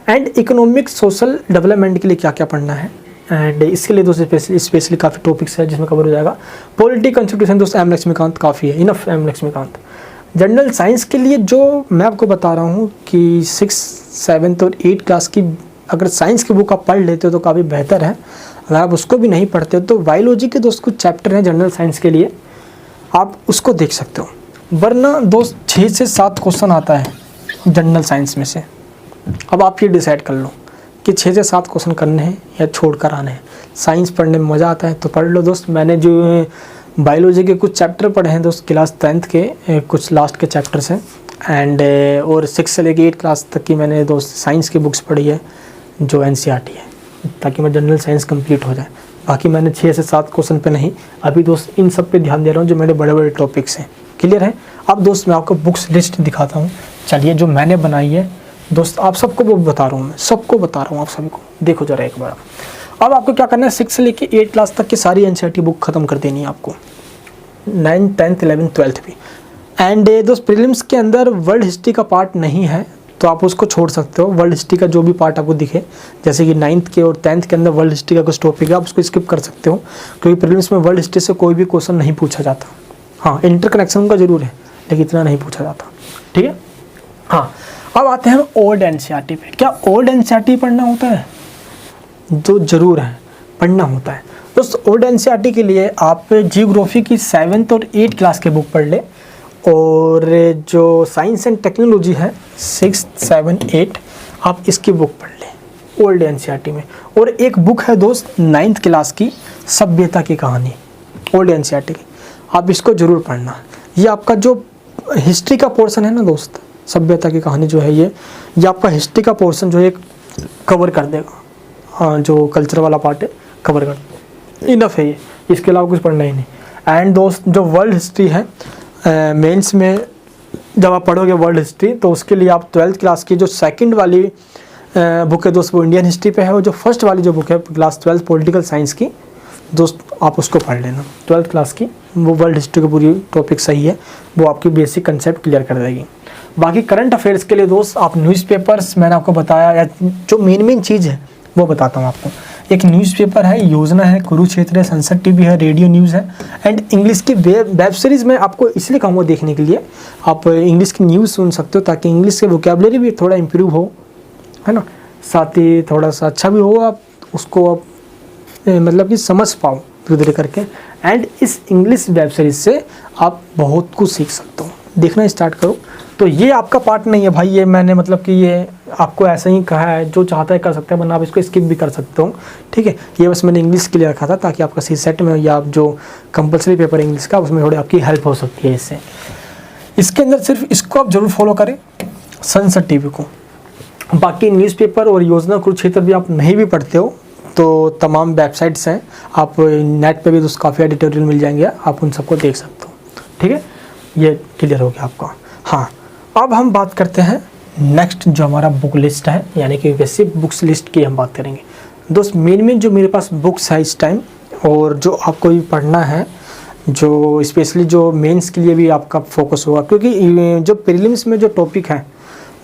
एंड इकोनॉमिक सोशल डेवलपमेंट के लिए क्या क्या पढ़ना है। एंड इसके लिए दोस्तों स्पेशली काफ़ी टॉपिक्स है जिसमें कवर हो जाएगा। पॉलिटी कॉन्स्टिट्यूशन दोस्त एम लक्ष्मीकांत काफ़ी है, enough M Laxmikanth. General science के लिए जो मैं आपको बता रहा हूँ कि 6, 7 और 8 क्लास की अगर साइंस की बुक आप पढ़ लेते हो तो काफ़ी बेहतर है। अगर आप उसको भी नहीं पढ़ते हो तो बायोलॉजी के दोस्त कुछ चैप्टर हैं जनरल साइंस के लिए, आप उसको देख सकते हो। वरना दोस्त 6 से 7 क्वेश्चन आता है जनरल साइंस में से। अब आप ये डिसाइड कर लो कि 6 से 7 क्वेश्चन करने हैं या छोड़ कर आने हैं। साइंस पढ़ने में मज़ा आता है तो पढ़ लो दोस्त। मैंने जो बायोलॉजी के कुछ चैप्टर पढ़े हैं दोस्त, क्लास 10th के कुछ लास्ट के चैप्टर्स हैं, एंड और 6 से लेकर 8 क्लास तक की मैंने दोस्त साइंस की बुक्स पढ़ी है जो NCERT है, ताकि मैं जनरल साइंस कंप्लीट हो जाए। बाकी मैंने 6 से 7 क्वेश्चन पे नहीं, अभी दोस्त इन सब पे ध्यान दे रहा हूँ जो मेरे बड़े बड़े टॉपिक्स हैं। क्लियर है? अब दोस्त मैं आपको बुक्स लिस्ट दिखाता हूँ। चलिए, जो मैंने बनाई है दोस्त, आप सबको वो बता रहा हूँ, मैं सबको बता रहा हूँ, आप सभी को देखो जरा एक बार। अब आपको क्या करना है, 6 से लेकर 8 क्लास तक की सारी NCERT बुक खत्म कर देनी है आपको, 9, 10th, 11th, 12th भी। एंड दोस्त प्रीलिम्स के अंदर वर्ल्ड हिस्ट्री का पार्ट नहीं है तो आप उसको छोड़ सकते हो। वर्ल्ड हिस्ट्री का जो भी पार्ट आपको दिखे, जैसे कि 9th के और 10th के अंदर वर्ल्ड हिस्ट्री का कुछ टॉपिक है, आप उसको स्किप कर सकते हो, क्योंकि प्रीलिम्स में वर्ल्ड हिस्ट्री से कोई भी क्वेश्चन नहीं पूछा जाता। हाँ, इंटरकनेक्शन का जरूर है लेकिन इतना नहीं पूछा जाता। ठीक है। हाँ, अब आते हैं ओल्ड NCERT पे। क्या ओल्ड NCERT पढ़ना होता है? जो जरूर है, पढ़ना होता है दोस्त। ओल्ड NCERT के लिए आप जियोग्राफी की 7th और 8 क्लास के बुक पढ़ ले, और जो साइंस एंड टेक्नोलॉजी है 6, 7, 8 आप इसकी बुक पढ़ लें ओल्ड NCERT में। और एक बुक है दोस्त 9th क्लास की, सभ्यता की कहानी, ओल्ड NCERT की, आप इसको ज़रूर पढ़ना। ये आपका जो हिस्ट्री का पोर्शन है ना दोस्त, सभ्यता की कहानी जो है ये आपका हिस्ट्री का पोर्शन जो है कवर कर देगा। जो कल्चर वाला पार्ट है कवर कर देगा, इनफ है ये, इसके अलावा कुछ पढ़ना ही नहीं। एंड दोस्त जो वर्ल्ड हिस्ट्री है, मेंस में जब आप पढ़ोगे वर्ल्ड हिस्ट्री तो उसके लिए आप 12th क्लास की जो सेकंड वाली बुक है दोस्त, वो इंडियन हिस्ट्री पे है, और जो फर्स्ट वाली जो बुक है क्लास 12 पॉलिटिकल साइंस की दोस्त, आप उसको पढ़ लेना 12th क्लास की। वो वर्ल्ड हिस्ट्री की पूरी टॉपिक सही है, वो आपकी बेसिक कंसेप्ट क्लियर कर देगी। बाकी करंट अफेयर्स के लिए दोस्त आप न्यूज़पेपर्स, मैंने आपको बताया, या जो मेन चीज़ है वो बताता हूँ आपको। एक न्यूज़पेपर है, योजना है, कुरुक्षेत्र है, संसद टीवी है, रेडियो न्यूज़ है, एंड इंग्लिश की वेब सीरीज़ में आपको इसलिए कहूँगा देखने के लिए, आप इंग्लिश की न्यूज़ सुन सकते हो ताकि इंग्लिश के वोकेबलरी भी थोड़ा इम्प्रूव हो, है ना, साथ ही थोड़ा सा अच्छा भी हो, आप उसको आप मतलब कि समझ पाओ धीरे धीरे करके। एंड इस इंग्लिश वेब सीरीज़ से आप बहुत कुछ सीख सकते हो, देखना स्टार्ट करो। तो ये आपका पार्ट नहीं है भाई, ये मैंने मतलब कि ये आपको ऐसा ही कहा है, जो चाहता है कर सकते हैं, वरना आप इसको स्किप भी कर सकते हो। ठीक है, ये बस मैंने इंग्लिश के लिए रखा था ताकि आपका CSET में या आप जो कंपलसरी पेपर इंग्लिश का, उसमें थोड़ी आपकी हेल्प हो सकती है इससे। इसके अंदर सिर्फ इसको आप जरूर फॉलो करें, संसद टीवी को। बाकी न्यूज़पेपर और योजना कुरुक्षेत्र भी आप नहीं भी पढ़ते हो तो तमाम वेबसाइट्स हैं, आप नेट पे भी तो काफ़ी एडिटोरियल मिल जाएंगे, आप उन सबको देख सकते हो। ठीक है, ये क्लियर हो गया आपका। हाँ, अब हम बात करते हैं नेक्स्ट जो हमारा बुक लिस्ट है, यानी कि बेसिक बुक्स लिस्ट की हम बात करेंगे दोस्त। मेन जो मेरे पास बुक्स है इस टाइम, और जो आपको भी पढ़ना है, जो स्पेशली जो मेंस के लिए भी आपका फोकस होगा, क्योंकि जो प्रीलिम्स में जो टॉपिक है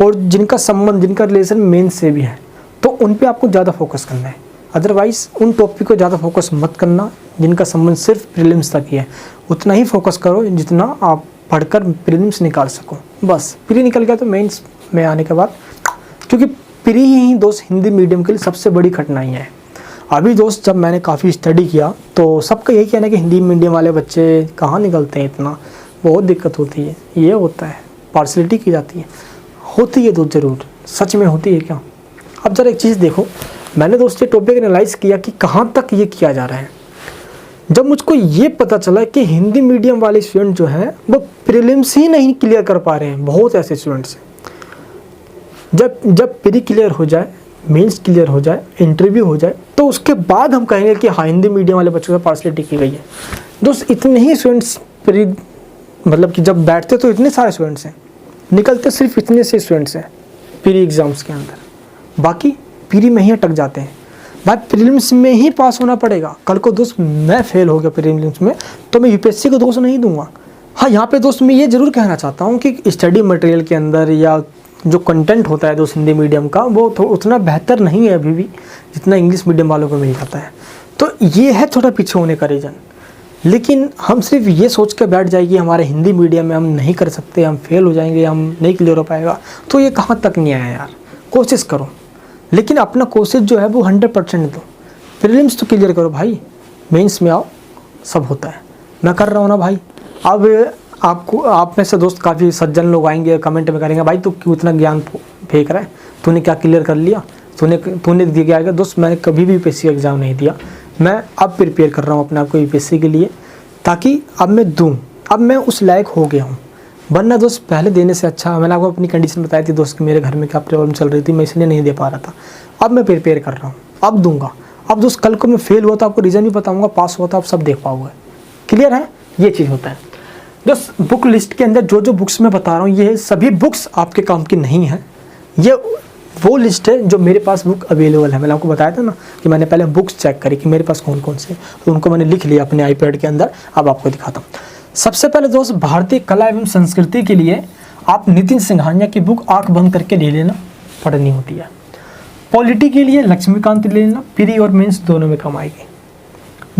और जिनका संबंध, जिनका रिलेशन मेंस से भी है, तो उन पे आपको ज़्यादा फोकस करना है। अदरवाइज़ उन टॉपिक को ज़्यादा फोकस मत करना जिनका संबंध सिर्फ प्रीलिम्स तक ही है, उतना ही फोकस करो जितना आप पढ़कर प्रीलिम्स निकाल सको। बस प्री निकल गया तो मेंस में आने के बाद, क्योंकि प्री ही दोस्त हिंदी मीडियम के लिए सबसे बड़ी कठिनाई है। अभी दोस्त जब मैंने काफ़ी स्टडी किया तो सबका यही कहना है कि हिंदी मीडियम वाले बच्चे कहाँ निकलते हैं, इतना बहुत दिक्कत होती है, ये होता है, पार्शलिटी की जाती है, होती है दोस्त, ज़रूर सच में होती है क्या। अब ज़रा एक चीज़ देखो, मैंने दोस्त ये टॉपिक एनालाइज किया कि कहाँ तक ये किया जा रहा है। जब मुझको ये पता चला कि हिंदी मीडियम वाले स्टूडेंट जो हैं वो प्रीलिम्स ही नहीं क्लियर कर पा रहे हैं, बहुत ऐसे स्टूडेंट्स हैं। जब प्री क्लियर हो जाए, मेंस क्लियर हो जाए, इंटरव्यू हो जाए, तो उसके बाद हम कहेंगे कि हाँ हिंदी मीडियम वाले बच्चों से पार्शलिटी की गई है। दोस्त इतने ही स्टूडेंट्स प्री, मतलब कि जब बैठते तो इतने सारे स्टूडेंट्स हैं, निकलते सिर्फ इतने से स्टूडेंट्स हैं, प्री एग्ज़ाम्स के अंदर, बाकी प्री में ही अटक जाते हैं भाई। प्रीलिम्स में ही पास होना पड़ेगा। कल को दोस्त मैं फेल हो गया प्रीलिम्स में तो मैं यूपीएससी को दोष नहीं दूंगा। हाँ, यहाँ पे दोस्त मैं ये ज़रूर कहना चाहता हूँ कि स्टडी मटेरियल के अंदर या जो कंटेंट होता है दोस्त हिंदी मीडियम का वो उतना बेहतर नहीं है अभी भी जितना इंग्लिश मीडियम वालों को मिल जाता है। तो ये है थोड़ा पीछे होने का रीज़न। लेकिन हम सिर्फ ये सोच कर बैठ जाएगी हमारे हिंदी मीडियम में हम नहीं कर सकते, हम फेल हो जाएंगे, हम नहीं क्लियर हो पाएगा, तो ये कहाँ तक नहीं आया यार। कोशिश करो, लेकिन अपना कोशिश जो है वो 100% दो। प्रीलिम्स तो क्लियर करो भाई, मेंस में आओ, सब होता है। मैं कर रहा हूँ ना भाई। अब आपको आप में से दोस्त काफ़ी सज्जन लोग आएंगे, कमेंट में करेंगे भाई तू क्यों इतना ज्ञान फेंक रहा है, तूने क्या क्लियर कर लिया, तूने दिया क्या। दोस्त मैंने कभी भी यूपीएससी का एग्ज़ाम नहीं दिया। मैं अब प्रिपेयर कर रहा हूँ अपने आप को यूपीएससी के लिए, ताकि अब मैं दूँ, अब मैं उस लायक हो गया हूँ। वरना दोस्त पहले देने से अच्छा, मैंने आपको अपनी कंडीशन बताई थी दोस्त कि मेरे घर में क्या प्रॉब्लम चल रही थी, मैं इसलिए नहीं दे पा रहा था। अब मैं प्रिपेयर कर रहा हूँ, अब दूंगा। अब दोस्त कल को मैं फेल हुआ तो आपको रीज़न भी बताऊँगा, पास हुआ तो आप सब देख पाओगे। क्लियर है, ये चीज़ होता है दोस्त। बुक लिस्ट के अंदर जो जो बुक्स मैं बता रहा हूँ ये सभी बुक्स आपके काम की नहीं है। ये वो लिस्ट है जो मेरे पास बुक अवेलेबल है। मैंने आपको बताया था ना कि मैंने पहले बुक्स चेक करी कि मेरे पास कौन कौन से, तो उनको मैंने लिख लिया अपने आईपैड के अंदर। अब आपको दिखाता हूँ। सबसे पहले दोस्त भारतीय कला एवं संस्कृति के लिए आप नितिन सिंघानिया की बुक आंख बंद करके ले लेना, पढ़नी होती है। पॉलिटी के लिए लक्ष्मीकांत ले लेना, प्री और मेंस दोनों में काम आएगी।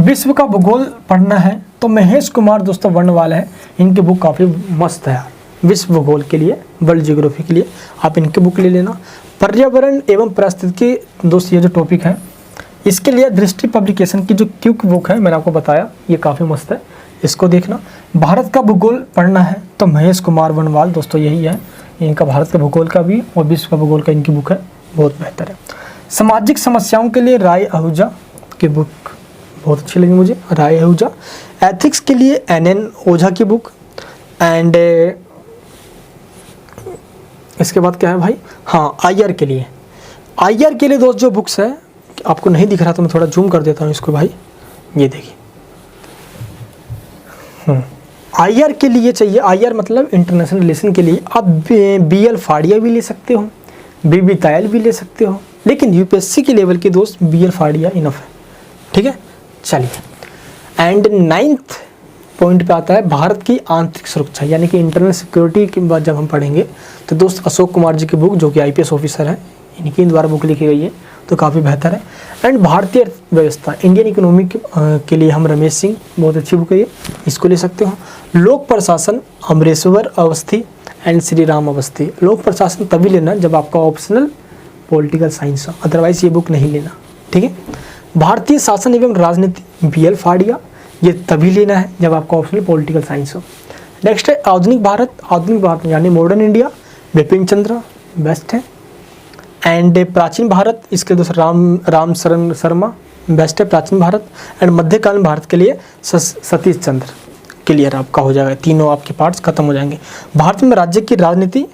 विश्व का भूगोल पढ़ना है तो महेश कुमार दोस्तों वर्णवाल है, इनकी बुक काफ़ी मस्त है यार। विश्व भूगोल के लिए, वर्ल्ड ज्योग्राफी के लिए आप इनकी बुक ले लेना। पर्यावरण एवं पारिस्थितिकी की दोस्त ये जो टॉपिक है इसके लिए दृष्टि पब्लिकेशन की जो क्विक बुक है मैंने आपको बताया, ये काफ़ी मस्त है, इसको देखना। भारत का भूगोल पढ़ना है तो महेश कुमार वर्णवाल दोस्तों यही है, इनका भारत का भूगोल का भी और विश्व का भूगोल का इनकी बुक है, बहुत बेहतर है। सामाजिक समस्याओं के लिए राय आहूजा की बुक बहुत अच्छी लगी मुझे, राय आहूजा। एथिक्स के लिए NN ओझा की बुक। एंड इसके बाद क्या है भाई, हाँ IR के लिए, IR के लिए दोस्त जो बुक्स है आपको नहीं दिख रहा तो मैं थोड़ा जूम कर देता हूँ इसको भाई, ये देखिए। IR के लिए चाहिए, IR मतलब इंटरनेशनल रिलेशन के लिए आप BL फाड़िया भी ले सकते हो, BB तायल भी ले सकते हो, लेकिन यूपीएससी के लेवल के दोस्त BL फाड़िया इनफ है, ठीक है। चलिए, एंड 9th पॉइंट पे आता है भारत की आंतरिक सुरक्षा, यानी कि इंटरनल सिक्योरिटी की बात जब हम पढ़ेंगे तो दोस्त अशोक कुमार जी की बुक जो कि IPS ऑफिसर है, इनकी द्वारा बुक लिखी गई है, तो काफ़ी बेहतर है। एंड भारतीय अर्थव्यवस्था, इंडियन इकोनॉमी के लिए हम रमेश सिंह, बहुत अच्छी बुक है ये, इसको ले सकते हो। लोक प्रशासन अमरेश्वर अवस्थी एंड श्री राम अवस्थी। लोक प्रशासन तभी लेना जब आपका ऑप्शनल पॉलिटिकल साइंस हो, अदरवाइज ये बुक नहीं लेना, ठीक है। भारतीय शासन एवं राजनीति BL फाड़िया, ये तभी लेना है जब आपका ऑप्शनल पॉलिटिकल साइंस हो। नेक्स्ट है आधुनिक भारत यानी modern India, Bipin Chandra best है। एंड प्राचीन भारत, इसके दूसरा राम शरण शर्मा बेस्ट है, प्राचीन भारत। एंड मध्यकालीन भारत के लिए सतीश चंद्र, क्लियर आपका हो जाएगा, तीनों आपके पार्ट्स खत्म हो जाएंगे। भारत में राज्य की राजनीति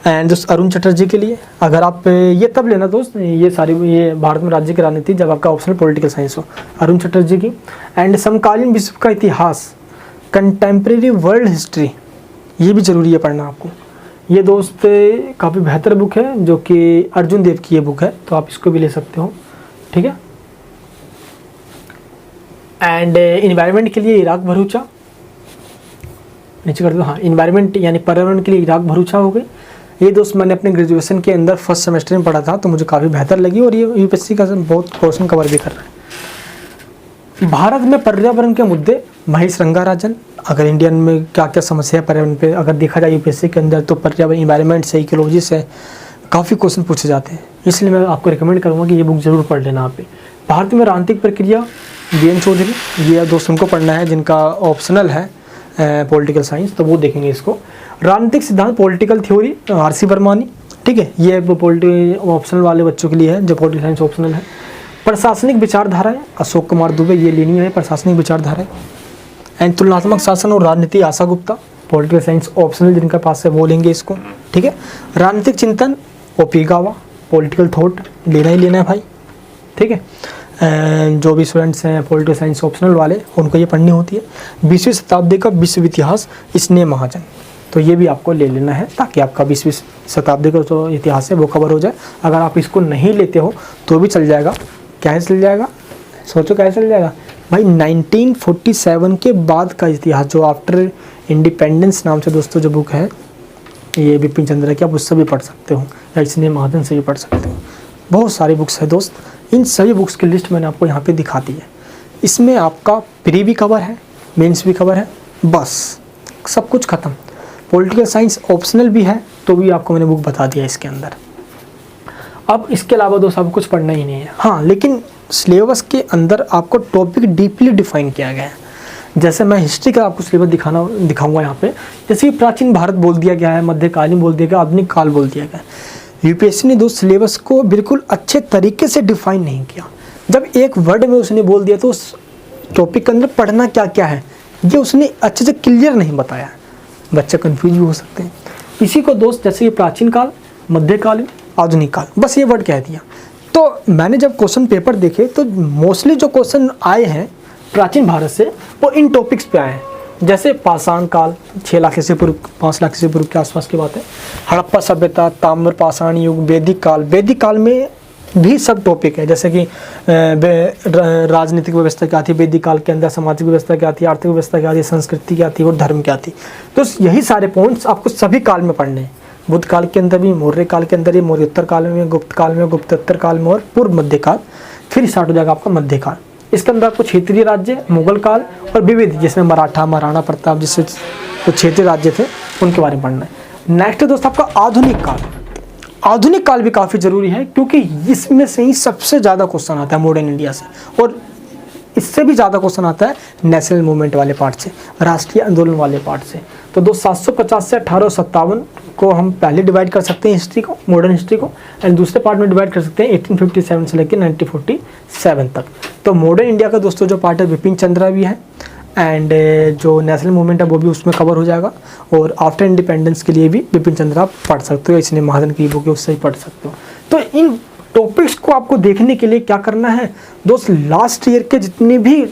एंड दोस्त अरुण चटर्जी के लिए, अगर आप ये तब लेना दोस्त, ये सारी ये भारत में राज्य की राजनीति जब आपका ऑप्शनल पॉलिटिकल साइंस हो, अरुण चटर्जी की। एंड समकालीन विश्व का इतिहास, कंटेम्प्रेरी वर्ल्ड हिस्ट्री, ये भी ज़रूरी है पढ़ना आपको। ये दोस्त काफ़ी बेहतर बुक है जो कि अर्जुन देव की ये बुक है, तो आप इसको भी ले सकते हो, ठीक है। एंड इन्वायरमेंट के लिए इराक भरूचा, नीचे कर दो, हाँ इन्वायरमेंट यानी पर्यावरण के लिए इराक भरूचा हो गई। ये दोस्त मैंने अपने ग्रेजुएशन के अंदर फर्स्ट सेमेस्टर में पढ़ा था, तो मुझे काफ़ी बेहतर लगी और ये यूपीएससी का बहुत क्वेश्चन कवर भी कर रहा है। भारत में पर्यावरण के मुद्दे, महेश रंगाराजन। अगर इंडियन में क्या क्या समस्या है पर्यावरण पे अगर देखा जाए यूपीएससी के अंदर, तो पर्यावरण, इन्वायरमेंट से, इकोलॉजी से काफ़ी क्वेश्चन पूछे जाते हैं, इसलिए मैं आपको रिकमेंड करूँगा कि ये बुक ज़रूर पढ़ लेना आप। भारत में राजनीतिक प्रक्रिया, BN चौधरी, ये दोस्त उनको पढ़ना है जिनका ऑप्शनल है पॉलिटिकल साइंस, तो वो देखेंगे इसको। राजनीतिक सिद्धांत, पॉलिटिकल थ्योरी, RC वर्मानी, ठीक है, ये ऑप्शनल वाले बच्चों के लिए है जो पॉलिटिकल साइंस ऑप्शनल है। प्रशासनिक विचारधाराएं, अशोक कुमार दुबे, ये लेनी है प्रशासनिक विचारधाराएं। एंड तुलनात्मक शासन और राजनीति, आशा गुप्ता, पॉलिटिकल साइंस ऑप्शनल जिनका पास है वो लेंगे इसको, ठीक है। राजनीतिक चिंतन, OP गावा, पॉलिटिकल थॉट लेना ही लेना है भाई, ठीक है। जो भी स्टूडेंट्स हैं पॉलिटिकल साइंस ऑप्शनल वाले उनको ये पढ़नी होती है। 20वीं शताब्दी का विश्व इतिहास, स्नेह महाजन, तो ये भी आपको ले लेना है ताकि आपका 20वीं शताब्दी का जो इतिहास है वो कवर हो जाए। अगर आप इसको नहीं लेते हो तो भी चल जाएगा। क्या चल जाएगा, सोचो क्या चल जाएगा भाई, 1947 के बाद का इतिहास, जो आफ्टर इंडिपेंडेंस नाम से दोस्तों जो बुक है ये बिपिन चंद्र की, आप उससे भी पढ़ सकते हो या इसने महाजन से भी पढ़ सकते हो। बहुत सारी बुक्स है दोस्त, इन सभी बुक्स की लिस्ट मैंने आपको यहाँ पे दिखा दी है। इसमें आपका प्री भी कवर है, मेंस भी कवर है, बस सब कुछ ख़त्म। पॉलिटिकल साइंस ऑप्शनल भी है तो भी आपको मैंने बुक बता दिया इसके अंदर। अब इसके अलावा दोस्त आपको कुछ पढ़ना ही नहीं है। हाँ, लेकिन सिलेबस के अंदर आपको टॉपिक डीपली डिफाइन किया गया है। जैसे मैं हिस्ट्री का आपको सिलेबस दिखाऊंगा यहाँ पे। जैसे कि प्राचीन भारत बोल दिया गया है, मध्यकालीन बोल दिया गया, आधुनिक काल बोल दिया गया। यूपीएससी ने दोस्त सिलेबस को बिल्कुल अच्छे तरीके से डिफाइन नहीं किया। जब एक वर्ड में उसने बोल दिया तो उस टॉपिक के अंदर पढ़ना क्या क्या है ये उसने अच्छे से क्लियर नहीं बताया। बच्चे कंफ्यूज भी हो सकते हैं। इसी को दोस्त जैसे कि प्राचीन काल, मध्यकालीन, आधुनिक काल, बस ये वर्ड कह दिया। तो मैंने जब क्वेश्चन पेपर देखे तो मोस्टली जो क्वेश्चन आए हैं प्राचीन भारत से वो इन टॉपिक्स पे आए हैं। जैसे पाषाण काल 6 लाख ईस्वी पूर्व 5 लाख ईस्वी पूर्व के आसपास की बात है, हड़प्पा सभ्यता, ताम्र पाषाण युग, वैदिक काल में भी सब टॉपिक है। जैसे कि राजनीतिक व्यवस्था क्या थी वैदिक काल के अंदर, सामाजिक व्यवस्था क्या थी, आर्थिक व्यवस्था क्या थी, संस्कृति क्या थी और धर्म क्या थी। तो यही सारे पॉइंट्स आपको सभी काल में पढ़ने हैं। बुद्ध काल के अंदर भी, मौर्य काल के अंदर ही, मौर्योत्तर काल में, गुप्त काल में, गुप्तोत्तर काल में और पूर्व मध्यकाल, फिर स्टार्ट हो जाएगा आपका मध्यकाल। इसके अंदर आपको क्षेत्रीय राज्य, मुगल काल और विविध, जिसमें मराठा, महाराणा प्रताप जिससे जो क्षेत्रीय राज्य थे उनके बारे में पढ़ना है। नेक्स्ट दोस्त आपका आधुनिक काल। आधुनिक काल भी काफ़ी ज़रूरी है क्योंकि इसमें से ही सबसे ज़्यादा क्वेश्चन आता है मॉडर्न इंडिया से, और इससे भी ज़्यादा क्वेश्चन आता है नेशनल मूवमेंट वाले पार्ट से, राष्ट्रीय आंदोलन वाले पार्ट से। तो दोस्त 750 से 1857 को हम पहले डिवाइड कर सकते हैं हिस्ट्री को, मॉडर्न हिस्ट्री को, एंड दूसरे पार्ट में डिवाइड कर सकते हैं 1857 से लेकर 1947 तक। तो मॉडर्न इंडिया का दोस्तों जो पार्ट है बिपिन चंद्रा भी है, एंड जो नेशनल मूवमेंट है वो भी उसमें कवर हो जाएगा। और आफ्टर इंडिपेंडेंस के लिए भी बिपिन चंद्रा पढ़ सकते हो, इसने महाजन की बुक है उससे ही पढ़ सकते हो। तो इन टॉपिक्स को आपको देखने के लिए क्या करना है दोस्त, लास्ट ईयर के जितने भी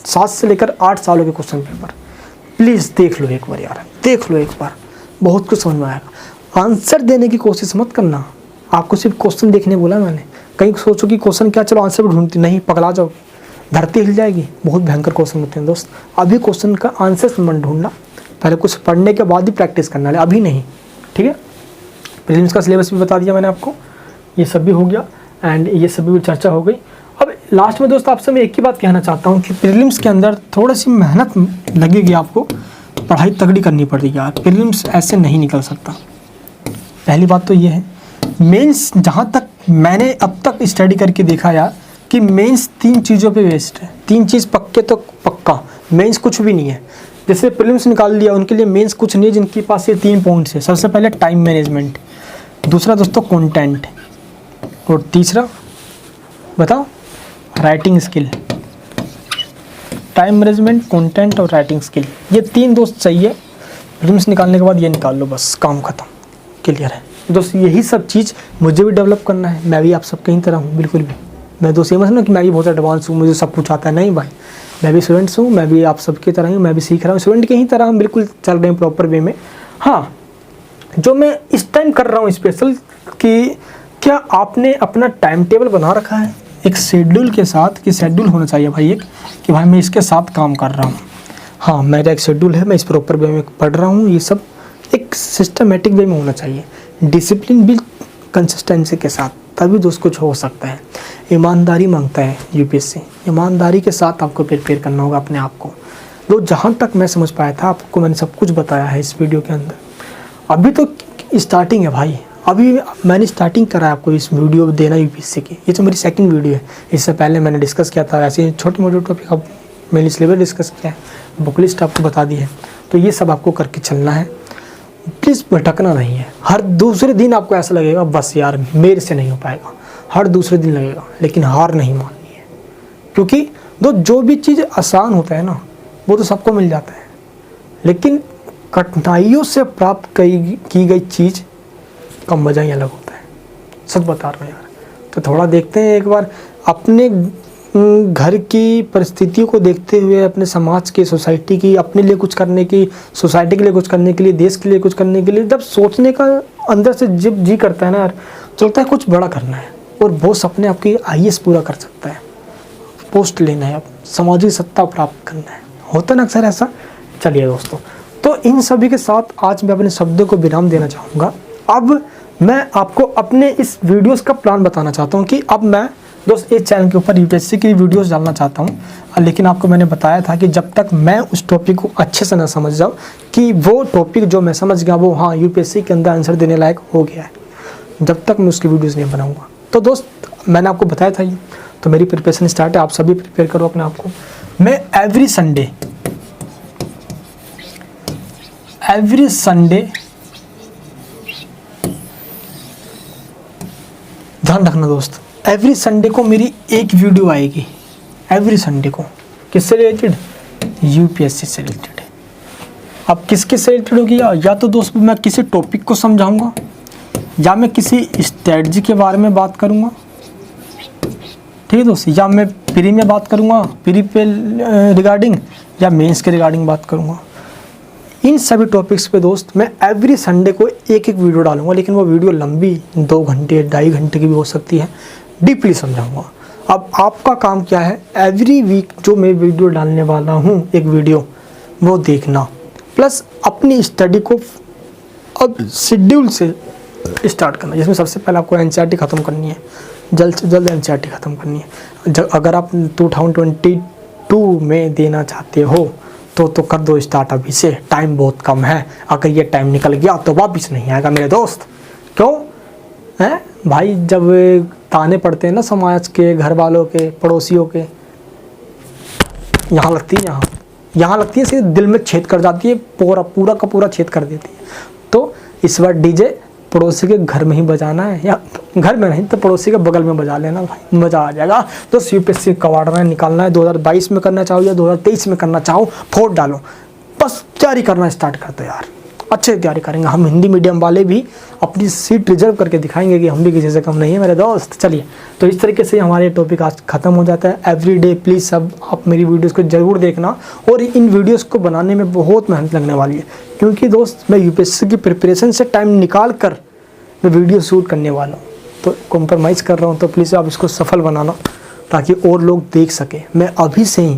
7 से लेकर 8 सालों के क्वेश्चन पेपर प्लीज़ देख लो एक बार यार, देख लो एक बार, बहुत कुछ समझ में आएगा। आंसर देने की कोशिश मत करना, आपको सिर्फ क्वेश्चन देखने बोला मैंने। कहीं सोचो कि क्वेश्चन क्या, चलो आंसर भी ढूंढती, नहीं, पगला जाओगे, धरती हिल जाएगी। बहुत भयंकर क्वेश्चन होते हैं दोस्त। अभी क्वेश्चन का आंसर मत ढूंढना, पहले कुछ पढ़ने के बाद ही प्रैक्टिस करना है, अभी नहीं, ठीक है। प्रीलिम्स का सिलेबस भी बता दिया मैंने आपको, ये सब भी हो गया एंड ये सभी भी चर्चा हो गई। अब लास्ट में दोस्त आपसे मैं एक ही बात कहना चाहता हूँ कि प्रीलिम्स के अंदर थोड़ी सी मेहनत लगेगी, आपको पढ़ाई तगड़ी करनी पड़ेगी यार, प्रीलिम्स ऐसे नहीं निकल सकता। पहली बात तो ये है। मेंस जहाँ तक मैंने अब तक स्टडी करके देखा यार कि मेंस 3 चीज़ों पे बेस्ड है। 3 चीज़ पक्के तो पक्का, मेंस कुछ भी नहीं है। जैसे प्रीलिम्स निकाल लिया उनके लिए मेंस कुछ नहीं है, जिनके पास ये 3 पॉइंट्स है। सबसे पहले टाइम मैनेजमेंट, दूसरा दोस्तों कंटेंट, और तीसरा बताओ writing skill. Time management, content और राइटिंग स्किल, ये 3 दोस्त चाहिए। प्रीलिम्स निकालने के बाद ये निकाल लो, बस काम खत्म, क्लियर है दोस्त। यही सब चीज़ मुझे भी डेवलप करना है, मैं भी आप सब कहीं तरह हूँ, बिल्कुल भी। मैं दोस्त ये मत समझना कि मैं भी बहुत एडवांस हूँ, मुझे सब कुछ आता है, नहीं भाई, मैं भी स्टूडेंट्स हूँ, मैं भी आप सबकी तरह हूँ, मैं भी सीख रहा हूँ, स्टूडेंट की ही तरह हम बिल्कुल चल रहे हैं प्रॉपर वे में। हाँ, जो मैं इस टाइम कर रहा हूँ स्पेशल कि क्या आपने अपना टाइम टेबल बना रखा है एक शेड्यूल के साथ, कि शेड्यूल होना चाहिए भाई एक, कि भाई मैं इसके साथ काम कर रहा हूँ। हाँ, मेरा एक शेड्यूल है, मैं इस प्रॉपर वे में पढ़ रहा हूँ, ये सब एक सिस्टमेटिक वे में होना चाहिए, डिसिप्लिन भी कंसिस्टेंसी के साथ, तभी दोस्त कुछ हो सकता है। ईमानदारी मांगता है यूपीएससी, ईमानदारी के साथ आपको प्रिपेयर करना होगा अपने आप को। तो जहाँ तक मैं समझ पाया था आपको मैंने सब कुछ बताया है इस वीडियो के अंदर। अभी तो स्टार्टिंग है भाई, अभी मैंने स्टार्टिंग करा है आपको इस वीडियो देना यूपीएससी की। ये तो मेरी सेकंड वीडियो है, इससे पहले मैंने डिस्कस किया था ऐसे छोटे मोटे टॉपिक, अब मैंने सिलेबस डिस्कस किया है, बुक लिस्ट आपको बता दी है। तो ये सब आपको करके चलना है, प्लीज़ भटकना नहीं है। हर दूसरे दिन आपको ऐसा लगेगा बस यार मेरे से नहीं हो पाएगा, हर दूसरे दिन लगेगा, लेकिन हार नहीं माननी है। क्योंकि जो भी चीज़ आसान होता है ना वो तो सबको मिल जाता है, लेकिन कठिनाइयों से प्राप्त की गई चीज़ का मज़ा ही अलग होता है, सच बता रहा हूँ यार। तो थोड़ा देखते हैं एक बार, अपने घर की परिस्थितियों को देखते हुए, अपने समाज की, सोसाइटी की, अपने लिए कुछ करने की, सोसाइटी के लिए कुछ करने के लिए, देश के लिए कुछ करने के लिए जब सोचने का अंदर से जब जी करता है ना यार, चलता है कुछ बड़ा करना है और वो सपने आपके IAS पूरा कर सकता है, पोस्ट लेना है, सामाजिक सत्ता प्राप्त करना है, होता ना अक्सर ऐसा। चलिए दोस्तों, तो इन सभी के साथ आज मैं अपने शब्दों को विराम देना चाहूँगा। अब मैं आपको अपने इस वीडियोस का प्लान बताना चाहता हूँ कि अब मैं दोस्त इस चैनल के ऊपर UPSC की वीडियोस डालना चाहता हूँ, लेकिन आपको मैंने बताया था कि जब तक मैं उस टॉपिक को अच्छे से ना समझ जाऊँ कि वो टॉपिक जो मैं समझ गया वो हाँ UPSC के अंदर आंसर देने लायक हो गया है, जब तक मैं उसकी वीडियोज़ नहीं बनाऊँगा। तो दोस्त मैंने आपको बताया था ये, तो मेरी प्रिपरेशन स्टार्ट है, आप सभी प्रिपेयर करो अपने आप को। मैं एवरी संडे ध्यान रखना दोस्त, एवरी संडे को मेरी एक वीडियो आएगी, एवरी संडे को। किससे रिलेटेड? UPSC से रिलेटेड। अब किसके से रिलेटेड होगी? या तो दोस्त मैं किसी टॉपिक को समझाऊंगा, या मैं किसी स्ट्रेटजी के बारे में बात करूंगा, ठीक है दोस्त, या मैं प्री में बात करूंगा, प्री पे रिगार्डिंग, या मेंस के रिगार्डिंग बात करूंगा। इन सभी टॉपिक्स पे दोस्त मैं एवरी संडे को एक एक वीडियो डालूंगा, लेकिन वो वीडियो लंबी 2 घंटे 2.5 घंटे की भी हो सकती है, डीपली समझाऊंगा। अब आपका काम क्या है, एवरी वीक जो मैं वीडियो डालने वाला हूँ एक वीडियो, वो देखना, प्लस अपनी स्टडी को अब शेड्यूल से स्टार्ट करना, जिसमें सबसे पहले आपको NCERT ख़त्म करनी है, जल्द से जल्द NCERT ख़त्म करनी है। अगर आप 2022 में देना चाहते हो तो कर दो स्टार्ट अभी से, टाइम बहुत कम है। अगर ये टाइम निकल गया तो वापस नहीं आएगा मेरे दोस्त। क्यों है भाई? जब ताने पड़ते हैं ना समाज के, घर वालों के, पड़ोसियों के, यहाँ लगती है, यहाँ लगती है, सीधे दिल में छेद कर जाती है, पूरा का पूरा छेद कर देती है। तो इस बार DJ पड़ोसी के घर में ही बजाना है, या घर में नहीं तो पड़ोसी के बगल में बजा लेना भाई, मज़ा आ जाएगा। तो UPSC कवाड़ना निकालना है, 2022 में करना चाहो या 2023 में करना चाहो, फोड़ डालो, बस तैयारी करना स्टार्ट कर दो यार, अच्छे तैयारी करेंगे। हम हिंदी मीडियम वाले भी अपनी सीट रिजर्व करके दिखाएंगे कि हम भी किसी से कम नहीं है मेरे दोस्त। चलिए, तो इस तरीके से हमारे टॉपिक आज ख़त्म हो जाता है। एवरीडे प्लीज़ सब आप मेरी वीडियोस को ज़रूर देखना, और इन वीडियोस को बनाने में बहुत मेहनत लगने वाली है, क्योंकि दोस्त मैं UPSC की प्रिपरेशन से टाइम निकाल कर मैं वीडियो शूट करने वाला हूँ, तो कॉम्प्रोमाइज़ कर रहा हूँ। तो प्लीज़ आप इसको सफल बनाना ताकि और लोग देख सकें। मैं अभी से ही,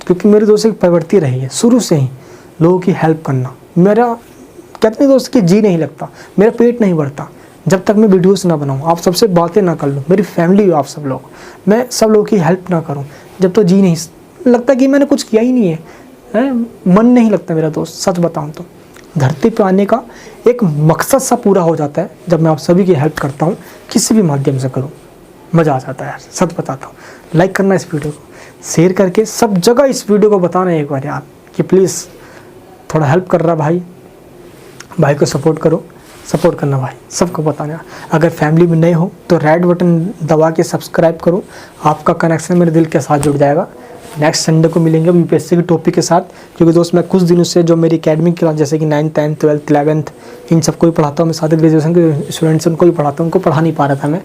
क्योंकि मेरे दोस्त एक प्रवृत्ति रही है शुरू से ही, लोगों की हेल्प करना। मेरा कहते हैं दोस्त कि जी नहीं लगता, मेरा पेट नहीं भरता जब तक मैं वीडियोस ना बनाऊँ, आप सबसे बातें ना कर लूँ, मेरी फैमिली हो आप सब लोग, मैं सब लोगों की हेल्प ना करूँ, जब तो जी नहीं लगता कि मैंने कुछ किया ही नहीं है, मन नहीं लगता मेरा दोस्त। सच बताऊँ तो धरती पे आने का एक मकसद सा पूरा हो जाता है जब मैं आप सभी की हेल्प करता हूँ, किसी भी माध्यम से करूँ, मज़ा आ जाता है यार, सच बताता हूँ। लाइक करना इस वीडियो को, शेयर करके सब जगह इस वीडियो को बताना एक बार यार, कि प्लीज़ थोड़ा हेल्प कर रहा भाई को सपोर्ट करो, सपोर्ट करना भाई, सबको बताना। अगर फैमिली में नए हो तो रेड बटन दबा के सब्सक्राइब करो, आपका कनेक्शन मेरे दिल के साथ जुड़ जाएगा। नेक्स्ट संडे को मिलेंगे UPSC के टॉपिक के साथ, क्योंकि दोस्त मैं कुछ दिनों से जो मेरी एकेडमिक क्लास जैसे कि 9th 10th 12th 11th इन सबको भी पढ़ाता हूँ, मैं साथ ग्रेजुएशन के स्टूडेंट्स उनको भी पढ़ाता हूँ, उनको पढ़ा नहीं पा रहा था, मैं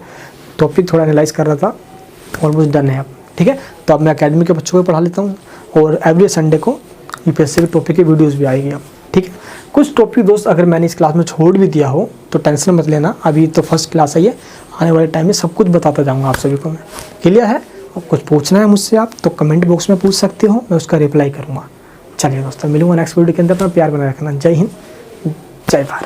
टॉपिक थोड़ा एनालाइज कर रहा था, ऑलमोस्ट डन है अब, ठीक है। तो अब मैं एकेडमी के बच्चों को पढ़ा लेता हूँ, और एवरी संडे को UPSC के टॉपिक की वीडियोज़ भी आएगी अब, ठीक है। कुछ टॉपिक दोस्त अगर मैंने इस क्लास में छोड़ भी दिया हो तो टेंशन मत लेना, अभी तो फर्स्ट क्लास है ये, आने वाले टाइम में सब कुछ बताता जाऊँगा आप सभी को मैं। क्लियर है? और कुछ पूछना है मुझसे आप तो कमेंट बॉक्स में पूछ सकते हो, मैं उसका रिप्लाई करूँगा। चलिए दोस्तों, मिलूंगा नेक्स्ट वीडियो के अंदर। अपना प्यार बनाए रखना। जय हिंद, जय भारत।